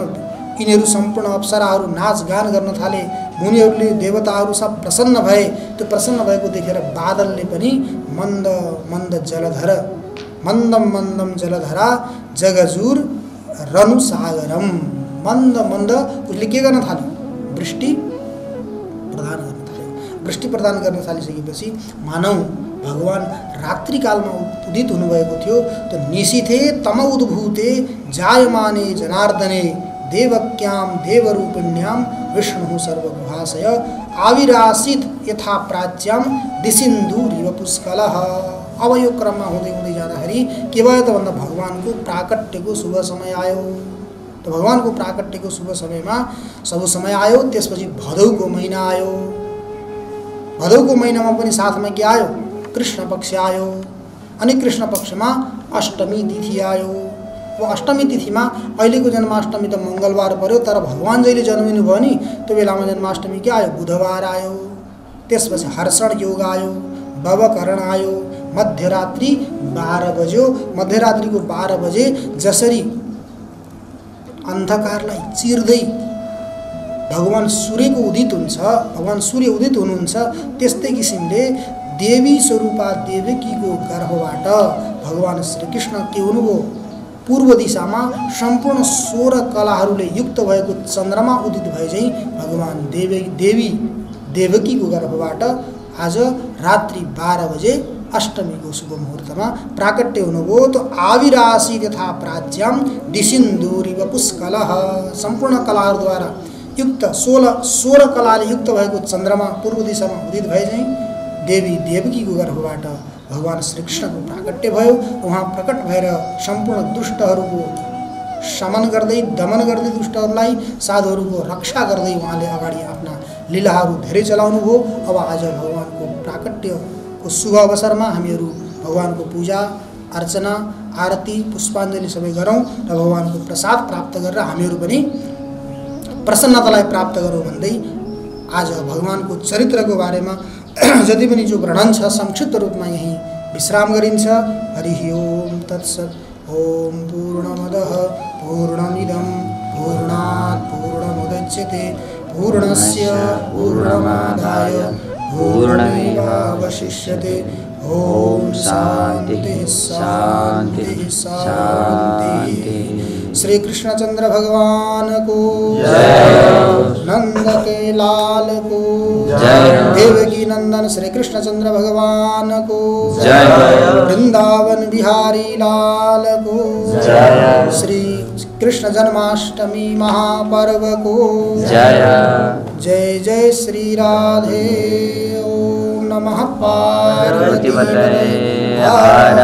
यिनीहरू सम्पूर्ण अप्सराहरू नाचगान गर्न थाले। मुनिहरूले देवताहरू सब प्रसन्न भए। त्यो प्रसन्न भएको देखेर बादलले पनि मन्द मन्द जलधर मन्दम मन्दम जलधरा जगजुर रनु सागरम, मन्द मन्द उसले के गर्न थाल्यो, वृष्टि प्रदान गर्न थाल्यो। वृष्टि प्रदान गर्न थालिसकेपछि मानौ भगवान रात्रिकालमा उदित हुनुभएको थियो। त निशिथे तम उद्भूते जायमाने जनार्दने देवक्यां देवरूपिण्यां विष्णु सर्वगुहाशय आविरासित यथा प्राच्यां दिसिन्धुरिव पुष्कलः। अब यो क्रममा हुँदै हुँदै जाँदाखेरि के भयो त भन्दा भगवानको प्राकट्यको शुभ समय आयो। त भगवानको प्राकट्यको शुभ समयमा शुभ समय आयो। त्यसपछि भदौको महिना आयो। भदौको महिनामा पनि साथमा के आयो, कृष्ण पक्ष आयो। अनि कृष्ण पक्षमा अष्टमी तिथि आयो। वो अष्टमी तिथिमा अहिलेको जन्माष्टमी त मङ्गलबार पर्यो, तर भगवान जहिले जन्मिनु भयो नि त्यो बेलामा जन्माष्टमी के आयो, बुधबार आयो। त्यसपछि हर्षण योग आयो, भवकरण आयो। मध्यरात्रि 12 बज्यो। मध्यरात्रिको 12 बजे जसरी अन्धकारलाई चिर्दै भगवान सूर्यको उदित हुन्छ, भगवान सूर्य उदित हुनुहुन्छ, त्यस्तै किसिमले देवी स्वरूपा देवकीको गर्भबाट भगवान श्रीकृष्ण के हुनुभयो, पूर्व दिशामा सम्पूर्ण 16 कलाहरूले युक्त भएको चन्द्रमा उदित भए चाहिँ भगवान देवकीको गर्भबाट आज रात्रि 12 बजे अष्टमीको शुभ मुहूर्तमा प्राकट्य हुनुभयो। तो आविरासी यथा प्राच्यां दिसिन्धुरिव पुष्कलः। सम्पूर्ण कलाहरूद्वारा युक्त 16 कलाले युक्त भएको चन्द्रमा पूर्व दिशामा उदित भए चाहिँ देवी देवकीको गर्भबाट भगवान श्रीकृष्णको प्राकट्य भयो। उहाँ प्रकट भएर सम्पूर्ण दुष्टहरूको शमन गर्दै, दमन गर्दै, दुष्टहरूलाई साधुहरूको रक्षा गर्दै उहाँले अगाडि आफ्ना लीलाहरू धेरै चलाउनु भयो। अब आज भगवानको प्राकट्यको शुभ अवसरमा हामीहरू भगवानको पूजा अर्चना आरती पुष्पाञ्जली सबै गरौँ र भगवानको प्रसाद प्राप्त गरेर हामीहरू पनि प्रसन्नतालाई प्राप्त गरौँ भन्दै आज भगवानको चरित्रको बारेमा जति पनि जो वर्णन छ संक्षिप्त रूपमा यही विश्राम गरिन्छ। हरि ओम तत्सत्। ओम पूर्णमदः पूर्णमिदं पूर्णात् पूर्णमुदच्यते पूर्णस्य पूर्णमादाय पूर्णमेवावशिष्यते। ओम शांति शांति शांति। श्री कृष्णचंद्र भगवान को जय। नंद के लाल को जय। देवकी नंदन श्री कृष्णचंद्र भगवान को जय। वृंदावन बिहारी लाल को जय। श्री कृष्ण जन्माष्टमी महापर्व को जय। जय जय श्री राधे। ओम नमः पार्वती पार्वतीपतये हर